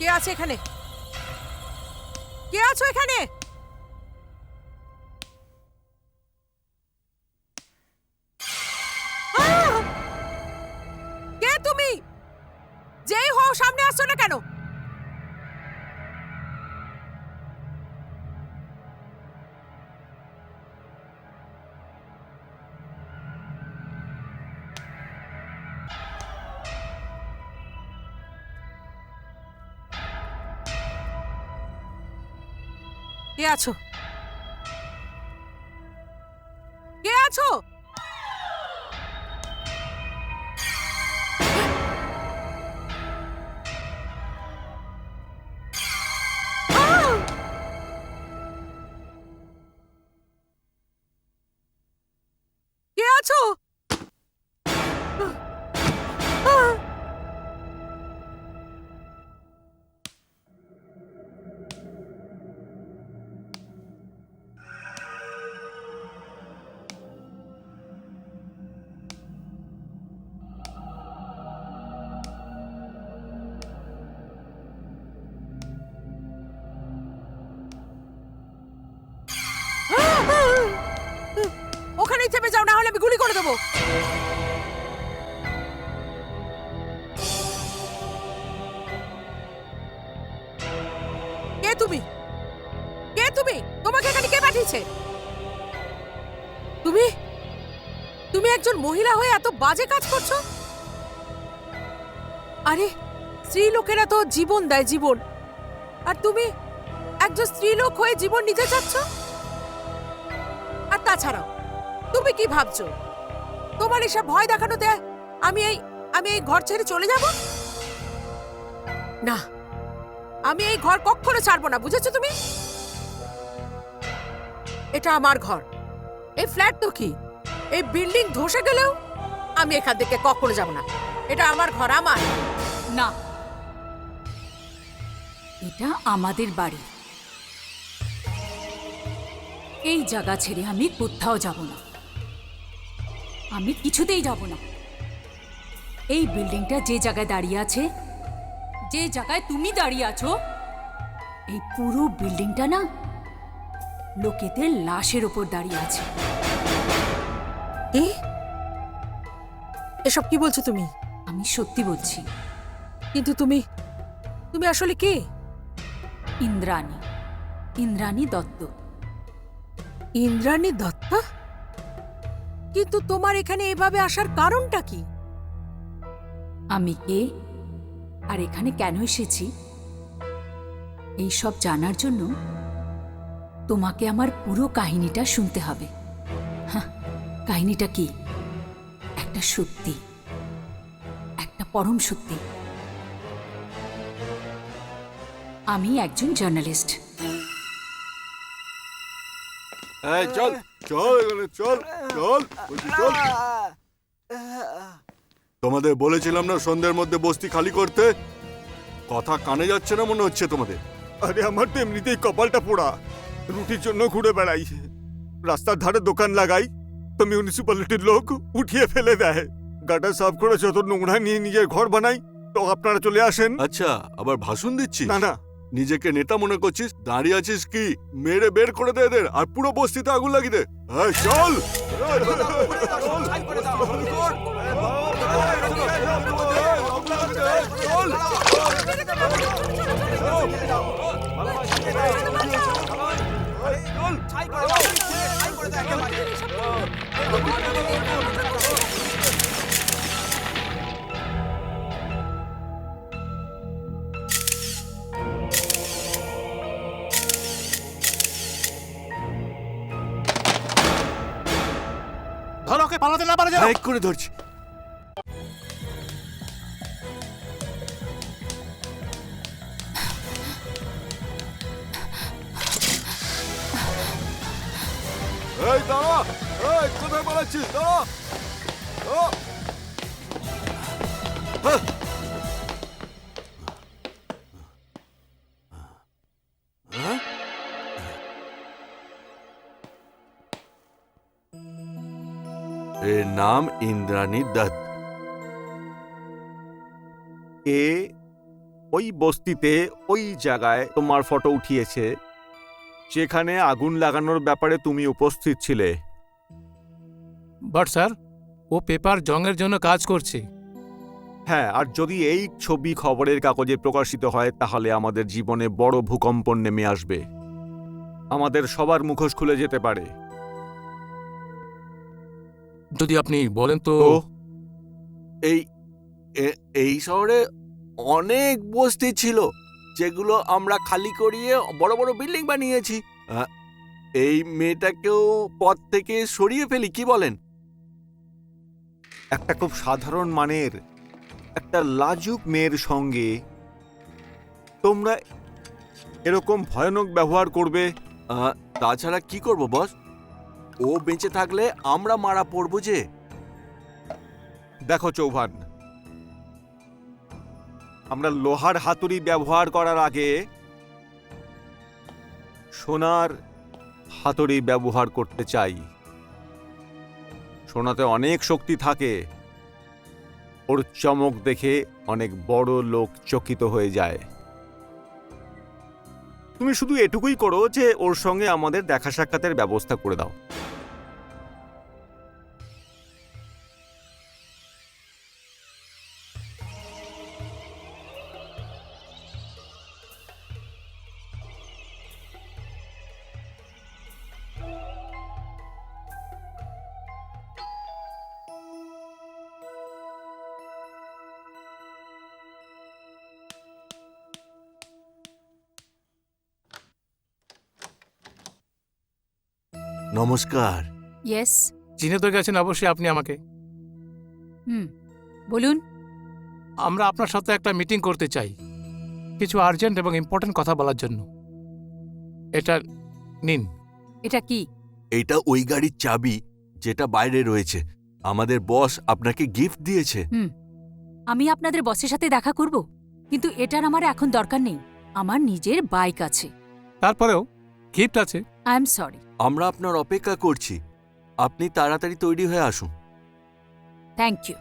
কে আছে এখানে? কে আছো এখানে? কে তুমি? যেই হও সামনে আসছো না কেন? কে আছো? কে আছো? কে আছো? ওখানেই থেমে যাও, না হলে আমি গুলি করে দেবো। কে তুমি? কে তুমি? তোমাকে এখানে কে পাঠিয়েছে? তুমি তুমি একজন মহিলা হয়ে এত বাজে কাজ করছো? আরে, স্ত্রী লোকেরা তো জীবন দেয়, জীবন। আর তুমি একজন স্ত্রী লোক হয়ে জীবন নিতে চাচ্ছ? আর তাছাড়াও তুমি কি ভাবছো তোমার এসব ভয় দেখানোতে আমি এই ঘর ছেড়ে চলে যাব? না, আমি এই ঘর কখনো ছাড়বো না, বুঝেছো তুমি? এটা আমার ঘর। এই ফ্ল্যাট তো কি, এই বিল্ডিং ধসে গেলেও আমি এখান থেকে কখনো যাব না। এটা আমার ঘর, আমার। না, এটা আমাদের বাড়ি। এই জায়গা ছেড়ে আমি কোথাও যাব না। আমি কিছুতেই যাব না। এই বিল্ডিংটা যে জায়গায় দাঁড়িয়ে আছে, যে জায়গায় তুমি দাঁড়িয়ে আছো, এই পুরো বিল্ডিংটা না লোকেদের লাশের ওপর দাঁড়িয়ে আছে। কি? এসব কি বলছো তুমি? আমি সত্যি বলছি। কিন্তু তুমি আসলে কে? ইন্দ্রাণী, ইন্দ্রাণী দত্ত। ইন্দ্রাণী দত্ত? কিন্তু তোমার এখানে এভাবে আসার কারণটা কি? আমি কে আর এখানে কেন এসেছি এই সব জানার জন্য তোমাকে আমার পুরো কাহিনীটা শুনতে হবে। হ্যাঁ, কাহিনীটা কি? একটা সত্যি, একটা পরম সত্যি। আমি একজন জার্নালিস্ট। এই চল চল এখানে চল চল বলছি চল। তোমাদের বলেছিলাম না সন্ধ্যের মধ্যে বস্তি খালি করতে? কথা কানে যাচ্ছে না মনে হচ্ছে তোমাদের? আরে আমার তো এমনিতেই কপালটা পোড়া, রুটির জন্য ঘুরে বেড়াই, রাস্তার ধারে দোকান লাগাই, তো মিউনিসিপ্যালিটির লোক উঠিয়ে ফেলে দেয়। গাটা সাফ করে যত নোংরা নিয়ে নিজের ঘর বানাই, তো আপনারা চলে আসেন। আচ্ছা, আবার ভাষণ দিচ্ছিস? না না, নিজেকে নেতা মনে করছিস? দাঁড়িয়ে আছিস কি? মেরে বের করে দে এদের, আর পুরো বস্তিতে আগুন লাগিয়ে দে। এই, চল ধরো, ওকে পালাতে না পারে যেন। এক করে ধরছি। এই দাঁড়া, এই কোথায় পালাচ্ছিস? দাঁড়া। ও! হ্যাঁ। হ্যাঁ? এর নাম ইন্দ্রাণী দত্ত। এ ওই বস্তিতে ওই জায়গায় তোমার ফটো উঠিয়েছে যেখানে আগুন লাগানোর ব্যাপারে তুমি উপস্থিত ছিলে। বাট স্যার, ও পেপার জংয়ের জন্য কাজ করছে। হ্যাঁ, আর যদি এই ছবি খবরের কাগজে প্রকাশিত হয় তাহলে আমাদের জীবনে বড় ভূকম্প নেমে আসবে, আমাদের সবার মুখোশ খুলে যেতে পারে। যদি আপনি বলেন তো। তো এই এই শহরে অনেক বস্তি ছিল যেগুলো আমরা খালি করিয়ে বড় বড় বিল্ডিং বানিয়েছি। এই মেয়েটাকেও পথ থেকে সরিয়ে ফেলি, কি বলেন? একটা খুব সাধারণ মানের একটা লাজুক মেয়ের সঙ্গে তোমরা এরকম ভয়ানক ব্যবহার করবে? তাছাড়া কি করব বস? ও বেঁচে থাকলে আমরা মারা পড়ব যে। দেখো চৌহান, আমরা লোহার হাতুড়ি ব্যবহার করার আগে সোনার হাতুড়ি ব্যবহার করতে চাই। সোনাতে অনেক শক্তি থাকে, ওর চমক দেখে অনেক বড় লোক চকিত হয়ে যায়। তুমি শুধু এটুকুই করো যে ওর সঙ্গে আমাদের দেখা সাক্ষাতের ব্যবস্থা করে দাও। নমস্কার। ইয়েস, চিনে তো গেছেন অবশ্যই আপনি আমাকে। হুম, বলুন। আমরা আপনার সাথে একটা মিটিং করতে চাই, কিছু আর্জেন্ট এবং ইম্পর্টেন্ট কথা বলার জন্য। এটা নিন। এটা কি? এইটা ওই গাড়ির চাবি যেটা বাইরে রয়েছে। আমাদের বস আপনাকে গিফট দিয়েছে। আমি আপনাদের বসের সাথে দেখা করব, কিন্তু এটার আমার এখন দরকার নেই। আমার নিজের বাইক আছে। তারপরেও গিফট আছে। I am sorry. আমরা আপনার অপেক্ষা করছি, আপনি তাড়াতাড়ি তৈরি হয়ে আসুন। Thank you.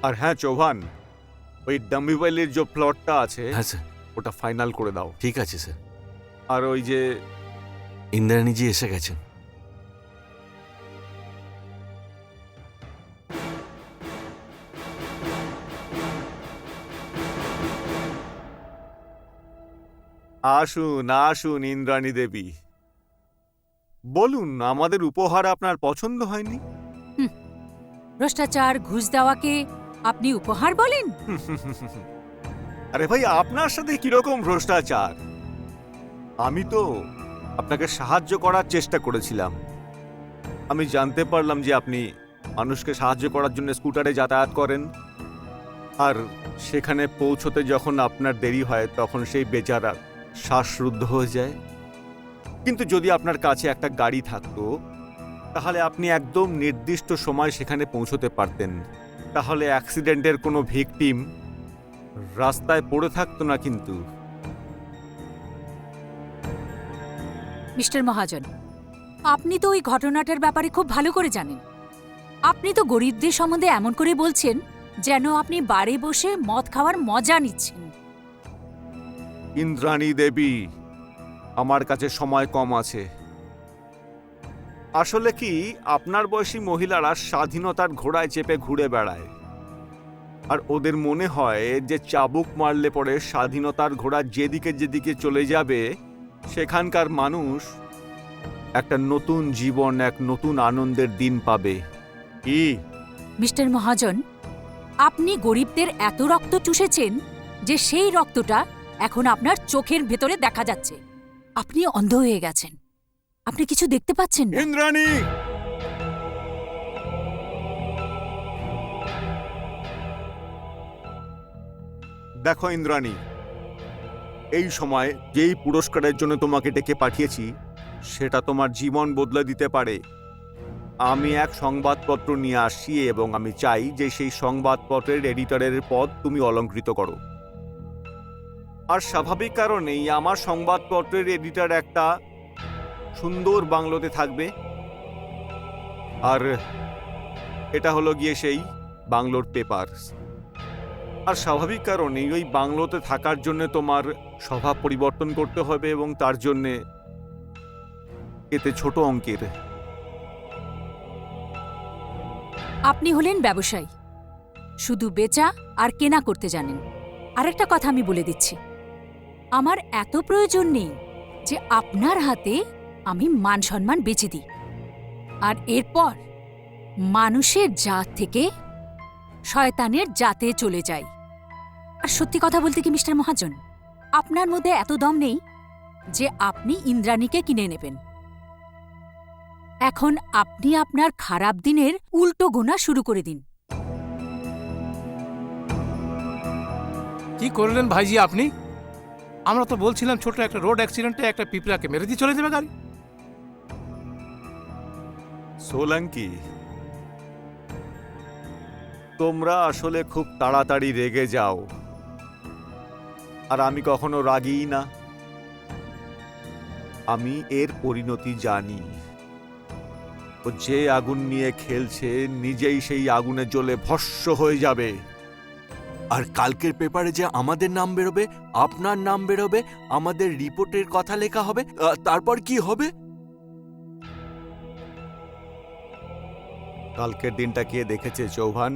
আর হ্যাঁ চৌহান, ওই ডাম্বিওয়ালির যে প্লটটা আছে হ্যাঁ স্যার, ওটা ফাইনাল করে দাও। ঠিক আছে স্যার। আর ওই যে ইন্দ্রাণীজি এসে গেছেন। আসুন আসুন ইন্দ্রাণী দেবী, বলুন আমাদের উপহার আপনার পছন্দ হয়নি? ভ্রষ্টাচার, ঘুষ দেওয়াকে আপনি উপহার বলেন? আরে ভাই, আপনার সাথে কিরকম ভ্রষ্টাচার? আমি তো আপনাকে সাহায্য করার চেষ্টা করেছিলাম। আমি জানতে পারলাম যে আপনি মানুষকে সাহায্য করার জন্য স্কুটারে যাতায়াত করেন, আর সেখানে পৌঁছতে যখন আপনার দেরি হয় তখন সেই বেচারা শ্বাসরুদ্ধ হয়ে যায়। কিন্তু যদি আপনার কাছে একটা গাড়ি থাকতো তাহলে আপনি একদম নির্দিষ্ট সময় সেখানে পৌঁছতে পারতেন। তাহলে অ্যাক্সিডেন্টের কোনো ভিকটিম রাস্তায় পড়ে থাকতো না। কিন্তু মিস্টার মহাজন, আপনি তো ওই ঘটনাটার ব্যাপারে খুব ভালো করে জানেন। আপনি তো গরিবদের সম্বন্ধে এমন করে বলছেন যেন আপনি বারে বসে মদ খাওয়ার মজা নিচ্ছেন। ইন্দ্রাণী দেবী, আমার কাছে সময় কম আছে। আসলে কি, আপনার বয়সী মহিলারা স্বাধীনতার ঘোড়ায় চেপে ঘুরে বেড়ায়, আর ওদের মনে হয় যে চাবুক মারলে পরে স্বাধীনতার ঘোড়া যেদিকে যেদিকে চলে যাবে সেখানকার মানুষ একটা নতুন জীবন, এক নতুন আনন্দের দিন পাবে। কি মিস্টার মহাজন, আপনি গরিবদের এত রক্ত চুষেছেন যে সেই রক্তটা এখন আপনার চোখের ভেতরে দেখা যাচ্ছে। আপনি অন্ধ হয়ে গেছেন, আপনি কিছু দেখতে পাচ্ছেন না। ইন্দ্রাণী! দেখো ইন্দ্রাণী, এই সময় যেই পুরস্কারের জন্য তোমাকে ডেকে পাঠিয়েছি সেটা তোমার জীবন বদলে দিতে পারে। আমি এক সংবাদপত্র নিয়ে আসছি এবং আমি চাই যে সেই সংবাদপত্রের এডিটরের পদ তুমি অলংকৃত করো। আর স্বাভাবিক কারণেই আমার সংবাদপত্রের এডিটর একটা সুন্দর বাংলোতে থাকবে, আর এটা হলো গিয়ে সেই বাংলোর পেপার। আর স্বাভাবিক কারণেই ওই বাংলোতে থাকার জন্য তোমার স্বভাব পরিবর্তন করতে হবে, এবং তার জন্যে এতে ছোট অঙ্কের। আপনি হলেন ব্যবসায়ী, শুধু বেচা আর কেনা করতে জানেন। আরেকটা কথা আমি বলে দিচ্ছি, আমার এত প্রয়োজন নেই যে আপনার হাতে আমি মান সম্মান বেচে দিই, আর এরপর মানুষের জাত থেকে শয়তানের জাতে চলে যাই। আর সত্যি কথা বলতে কি মিস্টার মহাজন, আপনার মধ্যে এত দম নেই যে আপনি ইন্দ্রাণীকে কিনে নেবেন। এখন আপনি আপনার খারাপ দিনের উল্টো গোনা শুরু করে দিন। কি করলেন ভাইজি আপনি? আমরা তো বলছিলাম ছোট একটা রোড অ্যাক্সিডেন্টে একটা পিঁপড়াকে মেরে দিয়ে চলে যাবে গাড়ি। সোলাঙ্কি, তোমরা আসলে খুব তাড়াতাড়ি রেগে যাও, আর আমি কখনো রাগিই না। আমি এর পরিণতি জানি। ও যে আগুন নিয়ে খেলছে নিজেই সেই আগুনে জ্বলে ভস্ম হয়ে যাবে। আর কালকের পেপারে যে আমাদের নাম বেরোবে, আপনার নাম বেরোবে, আমাদের রিপোর্টের কথা লেখা হবে, তারপর কি হবে? কালকের দিনটা কে দেখেছে চৌহান?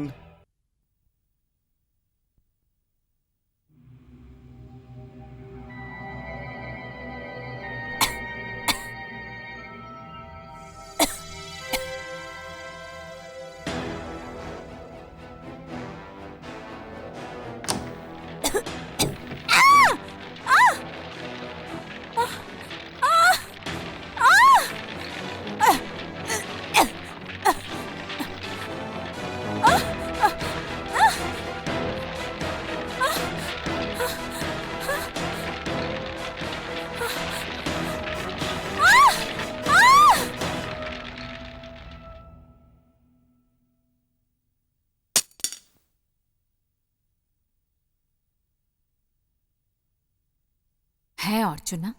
হ্যাঁ অর্চনা,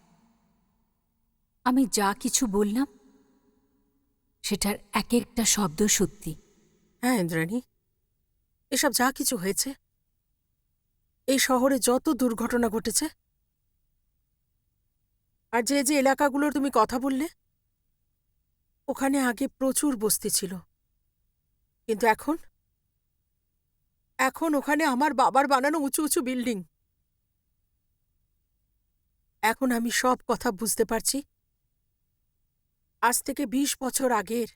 আমি যা কিছু বললাম সেটার এক একটা শব্দ সত্যি। হ্যাঁ ইন্দ্রাণী, এসব যা কিছু হয়েছে, এই শহরে যত দুর্ঘটনা ঘটেছে, আর যে যে এলাকাগুলোর তুমি কথা বললে, ওখানে আগে প্রচুর বস্তি ছিল, কিন্তু এখন এখন ওখানে আমার বাবার বানানো উঁচু উঁচু বিল্ডিং। এখন আমি সব কথা বুঝতে পারছি। আজ থেকে ২০ বছর আগের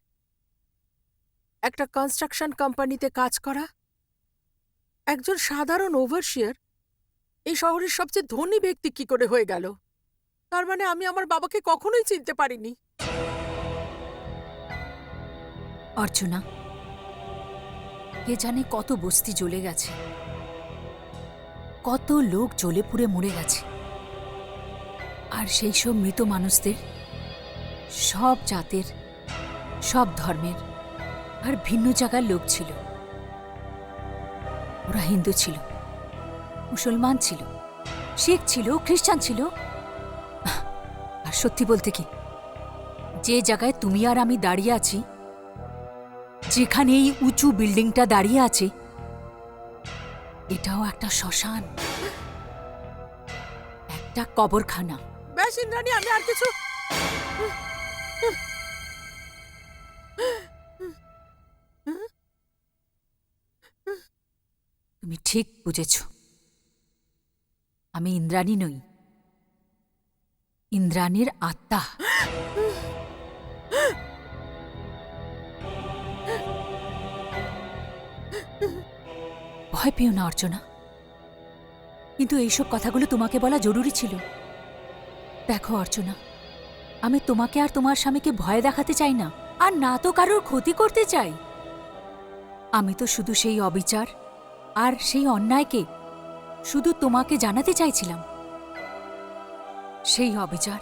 একটা কনস্ট্রাকশন কোম্পানিতে কাজ করা একজন সাধারণ ওভারসিয়ার এই শহরের সবচেয়ে ধনী ব্যক্তি কি করে হয়ে গেল। তার মানে আমি আমার বাবাকে কখনোই চিনতে পারিনি। অর্চনা, কে জানে কত বস্তি জ্বলে গেছে, কত লোক জ্বলে পুড়ে মরে গেছে, আর সেই সব মৃত মানুষদের সব জাতের, সব ধর্মের আর ভিন্ন জায়গার লোক ছিল। ওরা হিন্দু ছিল, মুসলমান ছিল, শিখ ছিল, খ্রিস্টান ছিল। আর সত্যি বলতে কি, যে জায়গায় তুমি আর আমি দাঁড়িয়ে আছি, যেখানে এই উঁচু বিল্ডিংটা দাঁড়িয়ে আছে, এটাও একটা শ্মশান, একটা কবরখানা। ব্যাস ইন্দ্রাণী, আমি আর কিছু তুমি ঠিক বুঝেছ, আমি ইন্দ্রাণী নই, ইন্দ্রাণীর আত্মা। ভয় পেও না অর্চনা, কিন্তু এইসব কথাগুলো তোমাকে বলা জরুরি ছিল। দেখো অর্চনা, আমি তোমাকে আর তোমার স্বামীকে ভয় দেখাতে চাই না, আর না তো কারোর ক্ষতি করতে চাই। আমি তো শুধু সেই অবিচার আর সেই অন্যায়কে শুধু তোমাকে জানাতে চাইছিলাম। সেই অবিচার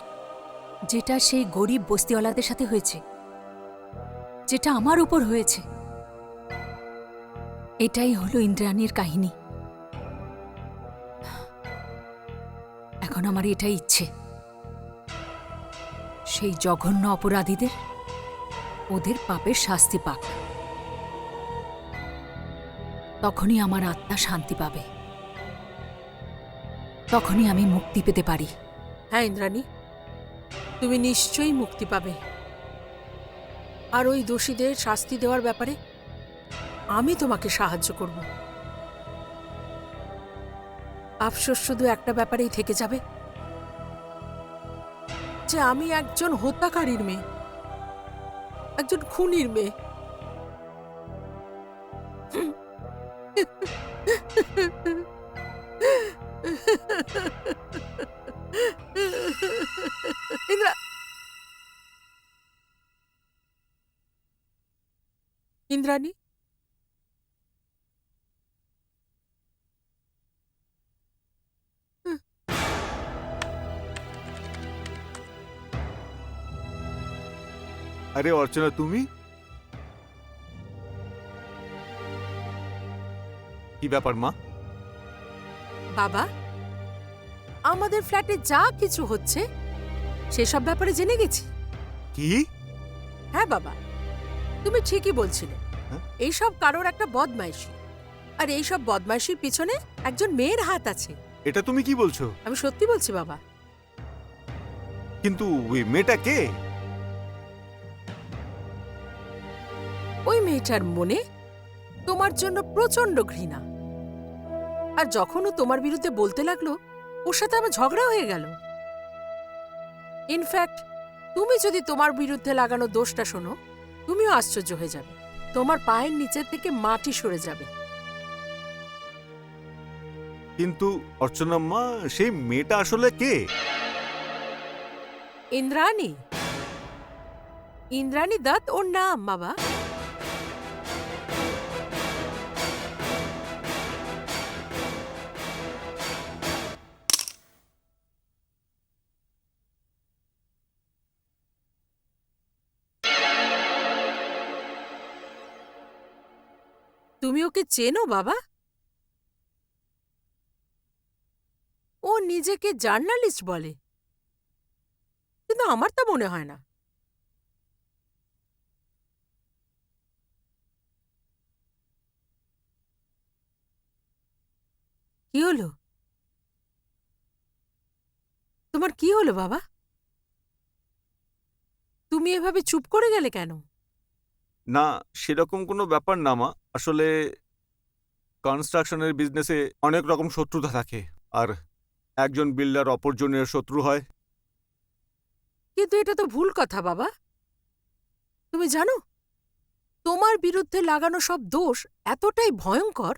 যেটা সেই গরিব বস্তিওয়ালাদের সাথে হয়েছে, যেটা আমার উপর হয়েছে, এটাই হলো ইন্দ্রাণীর কাহিনী। এখন আমার এটাই ইচ্ছে, সেই জঘন্য অপরাধীদের ওদের পাপের শাস্তি পাক, তখনই আমার আত্মা শান্তি পাবে, তখনই আমি মুক্তি পেতে পারি। হ্যাঁ ইন্দ্রাণী, তুমি নিশ্চয়ই মুক্তি পাবে। আর ওই দোষীদের শাস্তি দেওয়ার ব্যাপারে আমি তোমাকে সাহায্য করব। আফসোস শুধু একটা ব্যাপারেই থেকে যাবে, যে আমি একজন হত্যাকারীর মেয়ে, একজন খুনির মেয়ে। ইন্দ্রাণী, আরে অর্চনা, তুমি কি ব্যাপার মা? বাবা, আমাদের ফ্ল্যাটে যা কিছু হচ্ছে সেসব ব্যাপারে জেনে গেছি। কি? হ্যাঁ বাবা, তুমি ঠিকই বলছিলে। হ্যাঁ? এইসব কারোর একটা বদমাইশি, আর এইসব বদমাইশির পিছনে একজন মেয়ের হাত আছে। এটা তুমি কি বলছো? আমি সত্যি বলছি বাবা। কিন্তু ওই মেয়েটা কে? ওই মেয়েটার মনে তোমার জন্য প্রচন্ড ঘৃণা, আর যখন ও তোমার বিরুদ্ধে বলতে লাগলো, ওর সাথে আমার ঝগড়া হয়ে গেল। ইনফ্যাক্ট তুমি যদি তোমার বিরুদ্ধে লাগানো দোষটা শোনো, তুমিও আশ্চর্য হয়ে যাবে, তোমার পায়ের নিচে থেকে মাটি সরে যাবে। কিন্তু অর্চনা মা, সেই মেয়েটা আসলে কে? ইন্দ্রাণী, ইন্দ্রাণী দত্ত ওর নাম বাবা। তুমি ওকে চেনো বাবা? ও নিজেকে জার্নালিস্ট বলে, কিন্তু আমার তা মনে হয় না। কি হলো? তোমার কি হলো বাবা? তুমি এভাবে চুপ করে গেলে কেন? না, সেরকম কোনো ব্যাপার না মা। আসলে কনস্ট্রাকশনের বিজনেসে অনেক রকম শত্রুতা থাকে, আর একজন বিল্ডার অপরজনের শত্রু হয়। কিন্তু এটা তো ভুল কথা বাবা। তুমি জানো, তোমার বিরুদ্ধে লাগানো সব দোষ এতটাই ভয়ঙ্কর,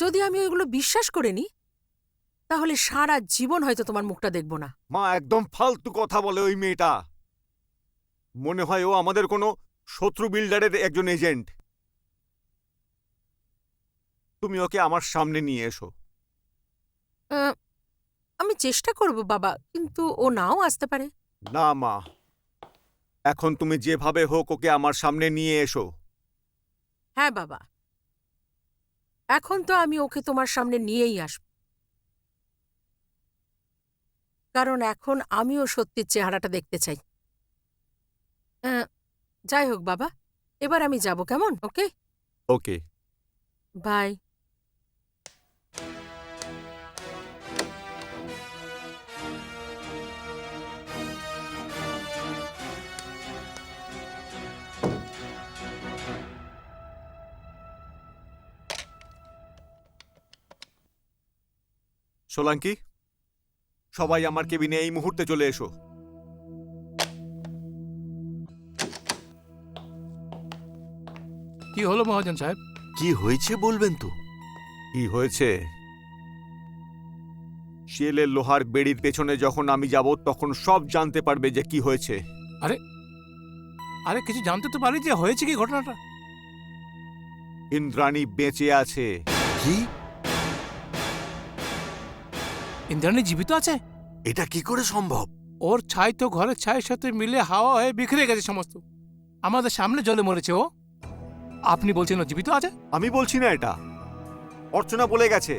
যদি আমি ওইগুলো বিশ্বাস করে নিই তাহলে সারা জীবন হয়তো তোমার মুখটা দেখব না। মা, একদম ফালতু কথা বলে ওই মেয়েটা। মনে হয় ও আমাদের কোনো শত্রু বিল্ডারের একজন এজেন্ট। তুমি ওকে আমার সামনে নিয়ে এসো। আমি চেষ্টা করব বাবা, কিন্তু ও নাও আসতে পারে। না মা, এখন তুমি যেভাবে হোক ওকে আমার সামনে নিয়ে এসো। হ্যাঁ বাবা, এখন তো আমি ওকে তোমার সামনে নিয়েই আসব, কারণ এখন আমিও সত্যির চেহারাটা দেখতে চাই। যাই হোক বাবা, এবার আমি যাব, কেমন? ওকে, ওকে। বাই। সোলাঙ্কি, সবাই আমার কেবিনে এই মুহূর্তে চলে এসো। কি হলো মহাজন সাহেব? কি হয়েছে বলবেন তো? কি হয়েছে? শিয়েলের লোহার বেড়ির পেছনে যখন আমি যাব তখন সব জানতে পারবে যে কি হয়েছে। আরে কিছু জানতে তো পারি যে হয়েছে কি ঘটনাটা। ইন্দ্রাণী বেঁচে আছে। কি? ইন্দ্রাণী জীবিত আছে? এটা কি করে সম্ভব? ওর ছাই তো ঘরের ছাইয়ের সাথে মিলে হাওয়া হয়ে বিখরে গেছে সমস্ত। আমাদের সামনে জলে মরেছে ও। আপনি বলছেন ও জীবিত আছে? আমি বলছি না এটা, অর্চনা বলে গেছে।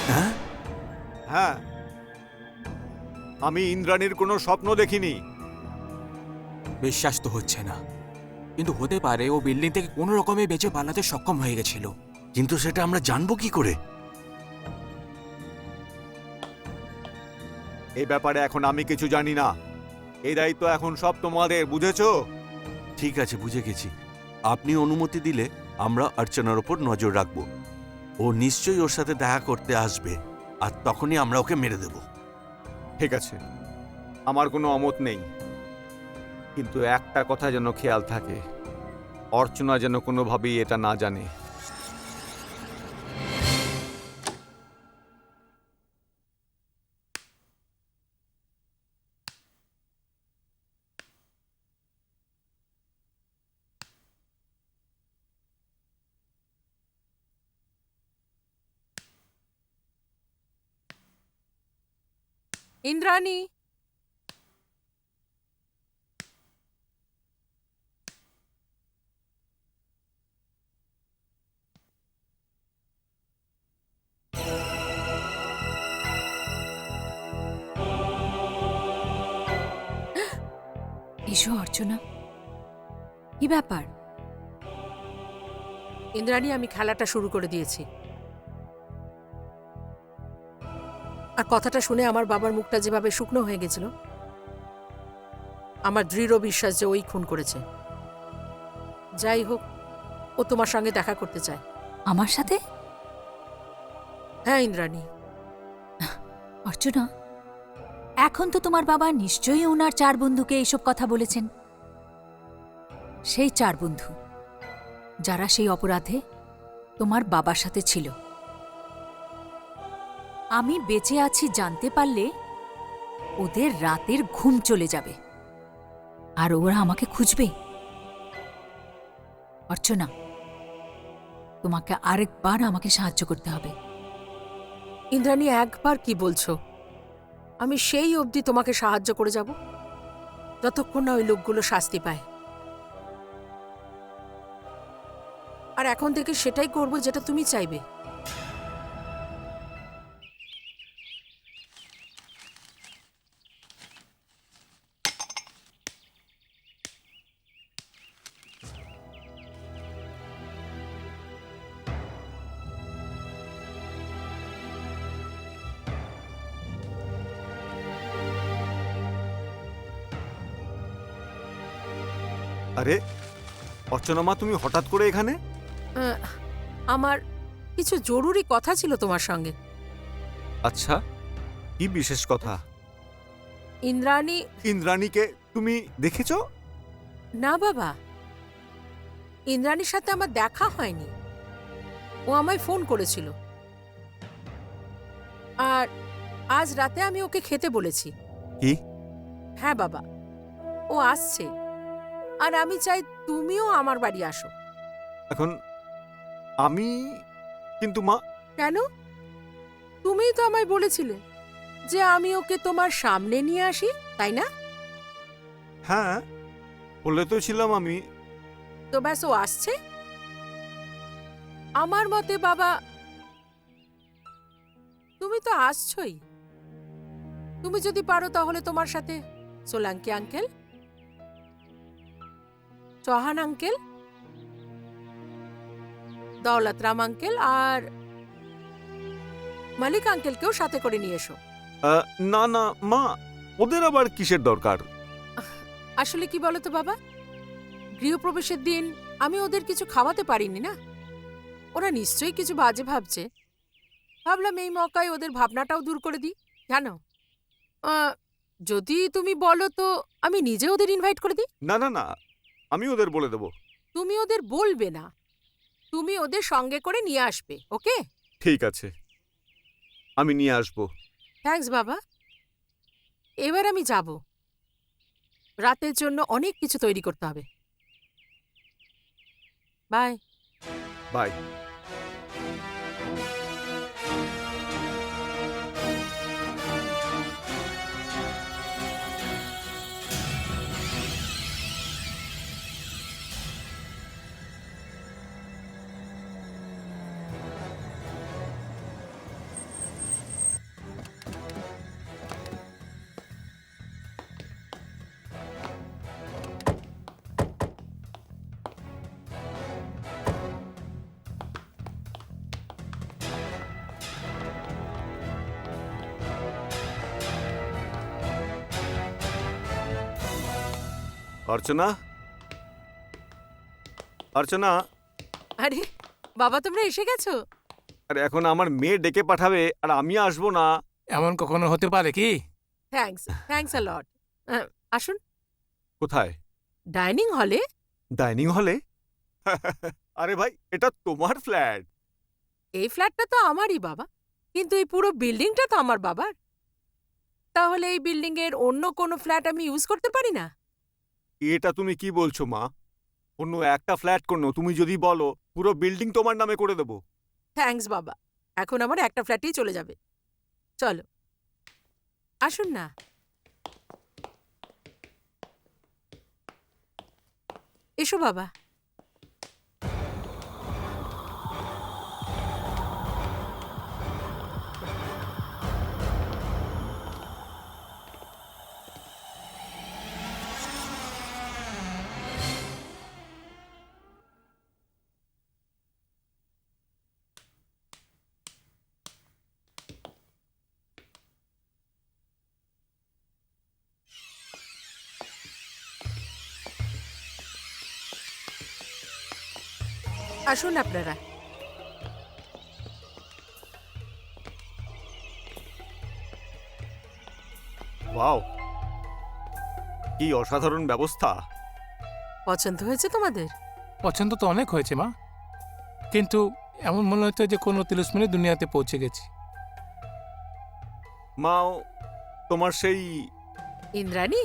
হ্যাঁ? হ্যাঁ, আমি ইন্দ্রাণীর কোনো স্বপ্ন দেখিনি। বিশ্বাস তো হচ্ছে না, কিন্তু হতে পারে ও বিল্ডিং থেকে কোনো রকমে বেঁচে পালাতে সক্ষম হয়ে গেছিল। কিন্তু সেটা আমরা জানবো কি করে? এই ব্যাপারে এখন আমি কিছু জানি না। এই দায়িত্ব এখন সব তোমাদের, বুঝেছো? ঠিক আছে, বুঝে গেছি। আপনি অনুমতি দিলে আমরা অর্চনার ওপর নজর রাখব। ও নিশ্চয়ই ওর সাথে দেখা করতে আসবে, আর তখনই আমরা ওকে মেরে দেব। ঠিক আছে, আমার কোনো অমত নেই, কিন্তু একটা কথা যেন খেয়াল থাকে, অর্চনা যেন কোনোভাবেই এটা না জানে। ইন্দ্রাণী, এসো অর্চনা, কি ব্যাপার? ইন্দ্রাণী, আমি খেলাটা শুরু করে দিয়েছি। আর কথাটা শুনে আমার বাবার মুখটা যেভাবে শুকনো হয়ে গেছিল, আমার দৃঢ় বিশ্বাস যে ওই খুন করেছে। যাই হোক, ও তোমার সঙ্গে দেখা করতে চায়। আমার সাথে? হ্যাঁ ইন্দ্রাণী। অর্চনা, এখন তো তোমার বাবা নিশ্চয়ই ওনার 4 বন্ধুকে এইসব কথা বলেছেন। সেই 4 বন্ধু যারা সেই অপরাধে তোমার বাবার সাথে ছিল। আমি বেঁচে আছি জানতে পারলে ওদের রাতের ঘুম চলে যাবে, আর ওরা আমাকে খুঁজবে। অর্চনা, তোমাকে আরেকবার আমাকে সাহায্য করতে হবে। ইন্দ্রাণী, একবার কি বলছো? আমি সেই অবধি তোমাকে সাহায্য করে যাব যতক্ষণ না ওই লোকগুলো শাস্তি পায়। আর এখন থেকে সেটাই করব যেটা তুমি চাইবে। আরে অর্চনা মা, তুমি হঠাৎ করে এখানে? আহ, আমার কিছু জরুরি কথা ছিল তোমার সঙ্গে। আচ্ছা, কি বিশেষ কথা? ইন্দ্রাণী। ইন্দ্রাণীকে তুমি দেখেছো? না বাবা, ইন্দ্রাণীর সাথে আমার দেখা হয়নি। ও আমায় ফোন করেছিল, আর আজ রাতে আমি ওকে খেতে বলেছি। কি? হ্যাঁ বাবা, ও আসছে, আর আমি চাই তুমিও আমার বাড়ি আসো। এখন আমি কিন্তু মা। কেন? তুমিই তো আমায় বলেছিলে যে আমি ওকে তোমার সামনে নিয়ে আসি, তাই না? হ্যাঁ, বলে তো ছিলাম আমি। তো ব্যাস, ও আসছে। আমার মতে বাবা, তুমি তো আসছই। তুমি যদি পারো তাহলে তোমার সাথে Solanki uncle, Chauhan uncle, Daulatram uncle আর মালিক আঙ্কেলকেও সাথে করে নিয়ে এসো। না না মা, ওদের আবার কিসের দরকার? আসলে কি বলো তো বাবা, গৃহপ্রবেশের দিন আমি ওদের কিছু খাওয়াতে পারিনি না। ওরা নিশ্চয়ই কিছু বাজে ভাবছে। ভাবলাম এই মৌকায় ওদের ভাবনাটাও দূর করে দিই, জানো। যদি তুমি বলো তো আমি নিজে ওদের ইনভাইট করে দিই। না না না, আমি ওদের বলে দেবো। তুমি ওদের বলবে না, তুমি ওদের সঙ্গে করে নিয়ে আসবে, ওকে? ঠিক আছে, আমি নিয়ে আসবো। থ্যাঙ্কস বাবা। এবার আমি যাব, রাতের জন্য অনেক কিছু তৈরি করতে হবে। বাই। বাই। অর্চনা, অর্চনা। আরে বাবা, তোমরা এসে গেছো? আরে এখন আমার মেয়ে ডেকে পাঠাবে আর আমি আসবো না? এমন কখনো হতে পারে কি? থ্যাঙ্কস, থ্যাঙ্কস আ লট। আসুন। কোথায়? ডাইনিং হলে। ডাইনিং হলে? আরে ভাই, এটা তোমার ফ্ল্যাট। এই ফ্ল্যাটটা তো আমারই বাবা, কিন্তু এই পুরো বিল্ডিংটা তো আমার বাবার। তাহলে এই বিল্ডিং এর অন্য কোনো ফ্ল্যাট আমি ইউজ করতে পারি না? এটা তুমি কি বলছো মা? অন্য একটা ফ্ল্যাট কোনো, তুমি যদি বলো পুরো বিল্ডিং তোমার নামে করে দেবো। থ্যাঙ্কস বাবা, এখন আমার একটা ফ্ল্যাটেই চলে যাবে। চলো আসুন না। এসো বাবা। আসুন আপনারা। ওয়াও, কি অসাধারণ ব্যবস্থা। পছন্দ হয়েছে তোমাদের? পছন্দ তো অনেক হয়েছে মা, কিন্তু এমন মনে হচ্ছে যে কোনো তিলস্মিনী দুনিয়াতে পৌঁছে গেছি। মাও, তোমার সেই ইন্দ্রাণী?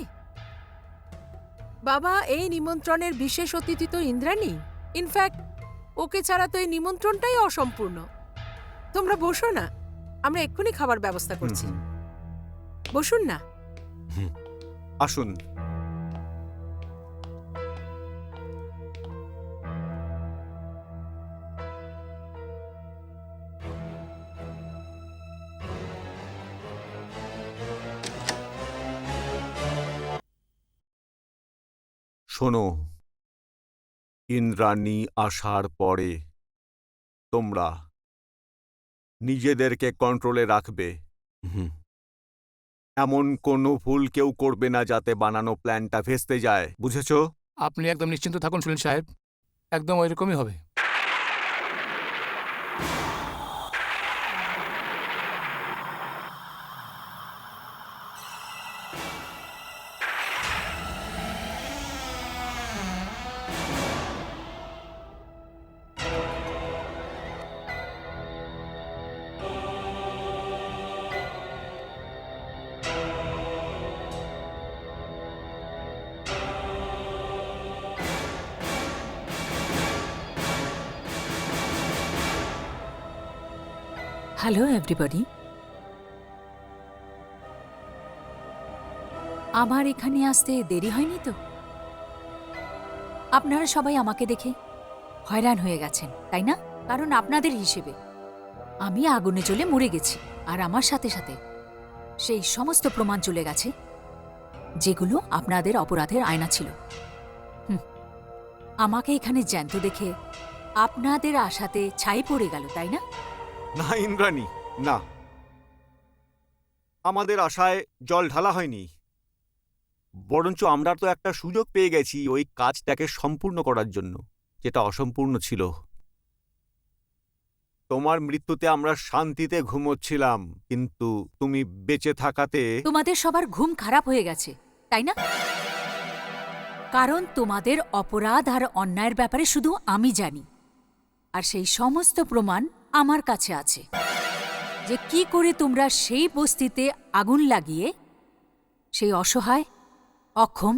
বাবা, এই নিমন্ত্রণের বিশেষ অতিথি তো ইন্দ্রাণী। ইনফ্যাক্ট ওকে ছাড়া তো এই নিমন্ত্রণটাই অসম্পূর্ণ। তোমরা বসো না, আমরা এক্ষুনি খাবার ব্যবস্থা করছি। বসুন না। আসুন। শোনো, ইন্দ্রাণী আসার পরে তোমরা নিজেদেরকে কন্ট্রোলে রাখবে। হুম। এমন কোনো ভুল কেউ করবে না যাতে বানানো প্ল্যানটা ভেস্তে যায়, বুঝেছো? আপনি একদম নিশ্চিন্ত থাকুন সুনীল সাহেব, একদম ওইরকমই হবে। হ্যালো এভরিবডি, আমার এখানে আসতে দেরি হয়নি তো? আপনারা সবাই আমাকে দেখে হয়রান হয়ে গেছেন, তাই না? কারণ আপনাদের হিসেবে আমি আগুনে জ্বলে মরে গেছি, আর আমার সাথে সাথে সেই সমস্ত প্রমাণ চলে গেছে যেগুলো আপনাদের অপরাধের আয়না ছিল। আমাকে এখানে জ্যান্ত দেখে আপনাদের আশাতে ছাই পড়ে গেল, তাই না? না ইন্দ্রাণী, না, আমাদের আশায় জল ঢালা হয়নি, বরঞ্চ আমরা তো একটা সুযোগ পেয়ে গেছি ওই কাজটাকে সম্পূর্ণ করার জন্য, যেটা অসম্পূর্ণ ছিল। তোমার মৃত্যুতে আমরা শান্তিতে ঘুমোচ্ছিলাম, কিন্তু তুমি বেঁচে থাকাতে তোমাদের সবার ঘুম খারাপ হয়ে গেছে, তাই না? কারণ তোমাদের অপরাধ আর অন্যায়ের ব্যাপারে শুধু আমি জানি, আর সেই সমস্ত প্রমাণ আমার কাছে আছে যে কি করে তোমরা সেই বস্তিতে আগুন লাগিয়ে সেই অসহায়, অক্ষম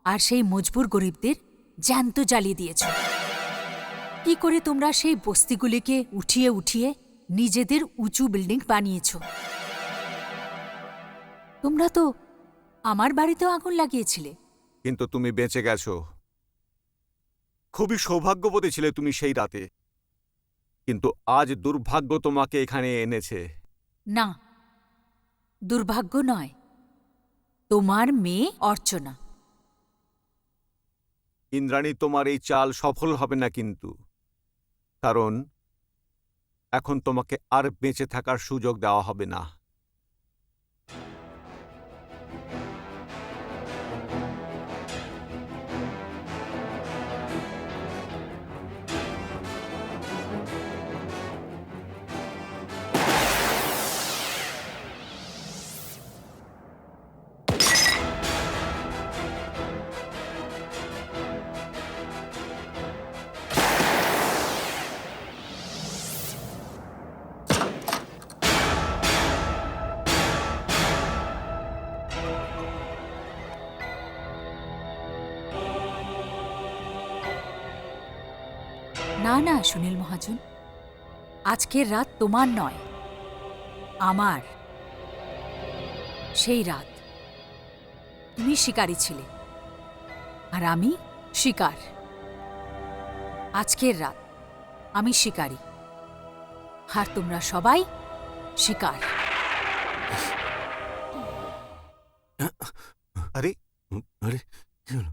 আর সেই মজবুর গরিবদের জ্যান্ত জ্বালিয়ে দিয়েছ। কি করে তোমরা সেই বস্তিগুলিকে উঠিয়ে উঠিয়ে নিজেদের উঁচু বিল্ডিং বানিয়েছ। তোমরা তো আমার বাড়িতেও আগুন লাগিয়েছিলে। কিন্তু তুমি বেঁচে গেছো। খুবই সৌভাগ্যবতী ছিলে তুমি সেই রাতে, কিন্তু আজ দুর্ভাগ্য তোমাকে এখানে এনেছে। না, দুর্ভাগ্য নয়, তোমার মেয়ে অর্চনা। ইন্দ্রাণী, তোমার এই চাল সফল হবে না কিন্তু, কারণ এখন তোমাকে আর বেঁচে থাকার সুযোগ দেওয়া হবে না। না না সুনীল মহাজন, আজকের রাত তোমার নয়, আমার। সেই রাত তুমি শিকারী ছিলে আর আমি শিকার। আজকের রাত আমি শিকারী আর তোমরা সবাই শিকার। আরে আরে কি হলো?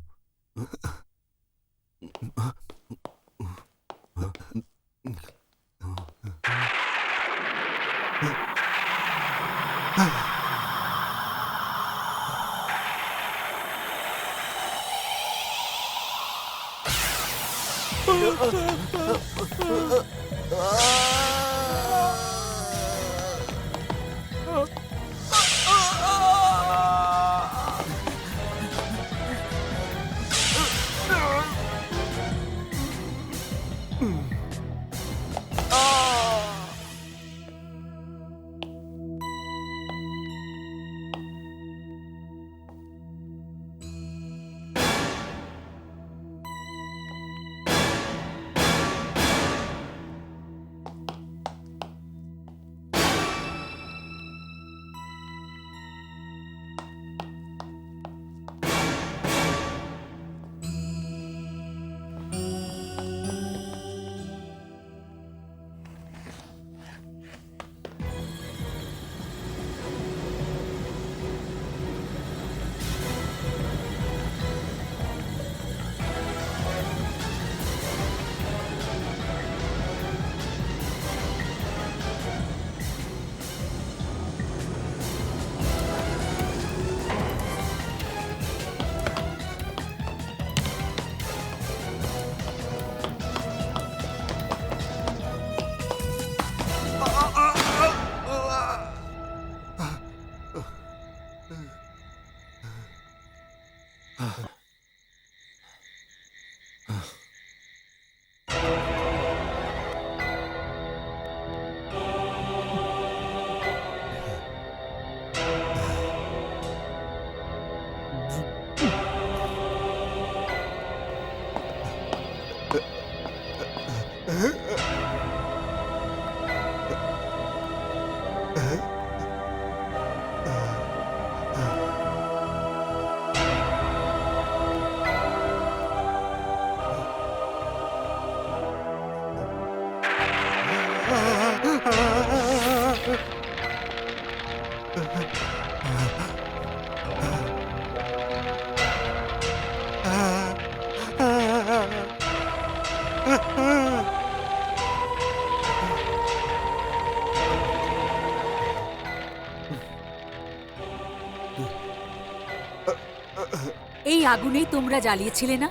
এই আগুনেই তোমরা জ্বালিয়েছিলে না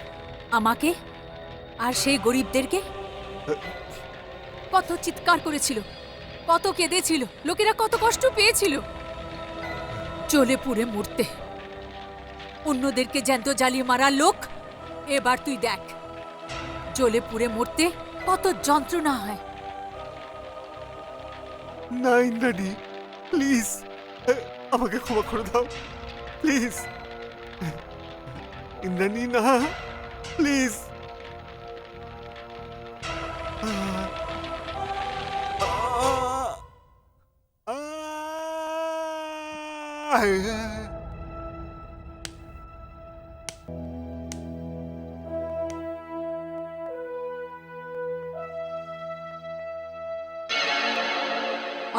আমাকে আর সেই গরিবদেরকে? কত চিৎকার করেছিল, কত কেঁদেছিল, লোকেরা কত কষ্ট পেয়েছিল জ্বলে পুড়ে মরতে। অন্যদেরকে জ্যান্ত জ্বালিয়ে মারা লোক, এবার তুই দেখ জ্বলে পুড়ে মরতে কত যন্ত্রণা হয়। না ইন্দ্রাণী, প্লিজ আমাকে ক্ষমা করে দাও, প্লিজ। ইন্দ্রাণী না, প্লিজ।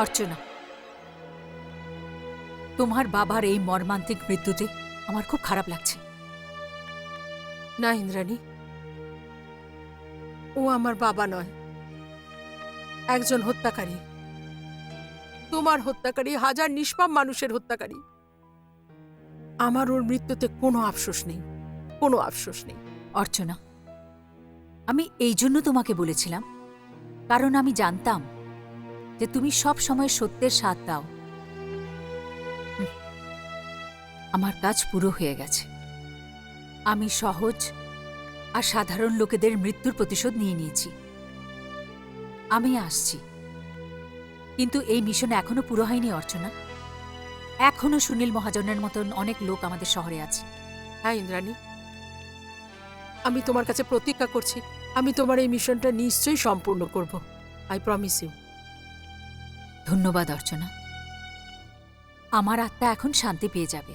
অর্চনা, তোমার বাবার এই মর্মান্তিক মৃত্যুতে আমার খুব খারাপ লাগছে। না ইন্দ্রাণী, ও আমার বাবা নয়, একজন হত্যাকারী। তোমার হত্যাকারী, হাজার নিষ্পাপ মানুষের হত্যাকারী। আমার ওর মৃত্যুতে কোনো আফসোস নেই, কোনো আফসোস নেই। অর্চনা, আমি এই জন্য তোমাকে বলেছিলাম, কারণ আমি জানতাম যে তুমি সব সময় সত্যের সাথ দাও। আমার কাজ পুরো হয়ে গেছে। আমি সহজ আর সাধারণ লোকেদের মৃত্যুর প্রতিশোধ নিয়ে নিয়েছি। আমি আসছি, কিন্তু এই মিশন এখনো পুরো হয়নি অর্চনা। এখনো সুনীল মহাজনের মতন অনেক লোক আমাদের শহরে আছে। হ্যাঁ ইন্দ্রাণী, আমি তোমার কাছে প্রতিজ্ঞা করছি, আমি তোমার এই মিশনটা নিশ্চয়ই সম্পূর্ণ করব। I promise you. ধন্যবাদ অর্চনা, আমার আত্মা এখন শান্তি পেয়ে যাবে।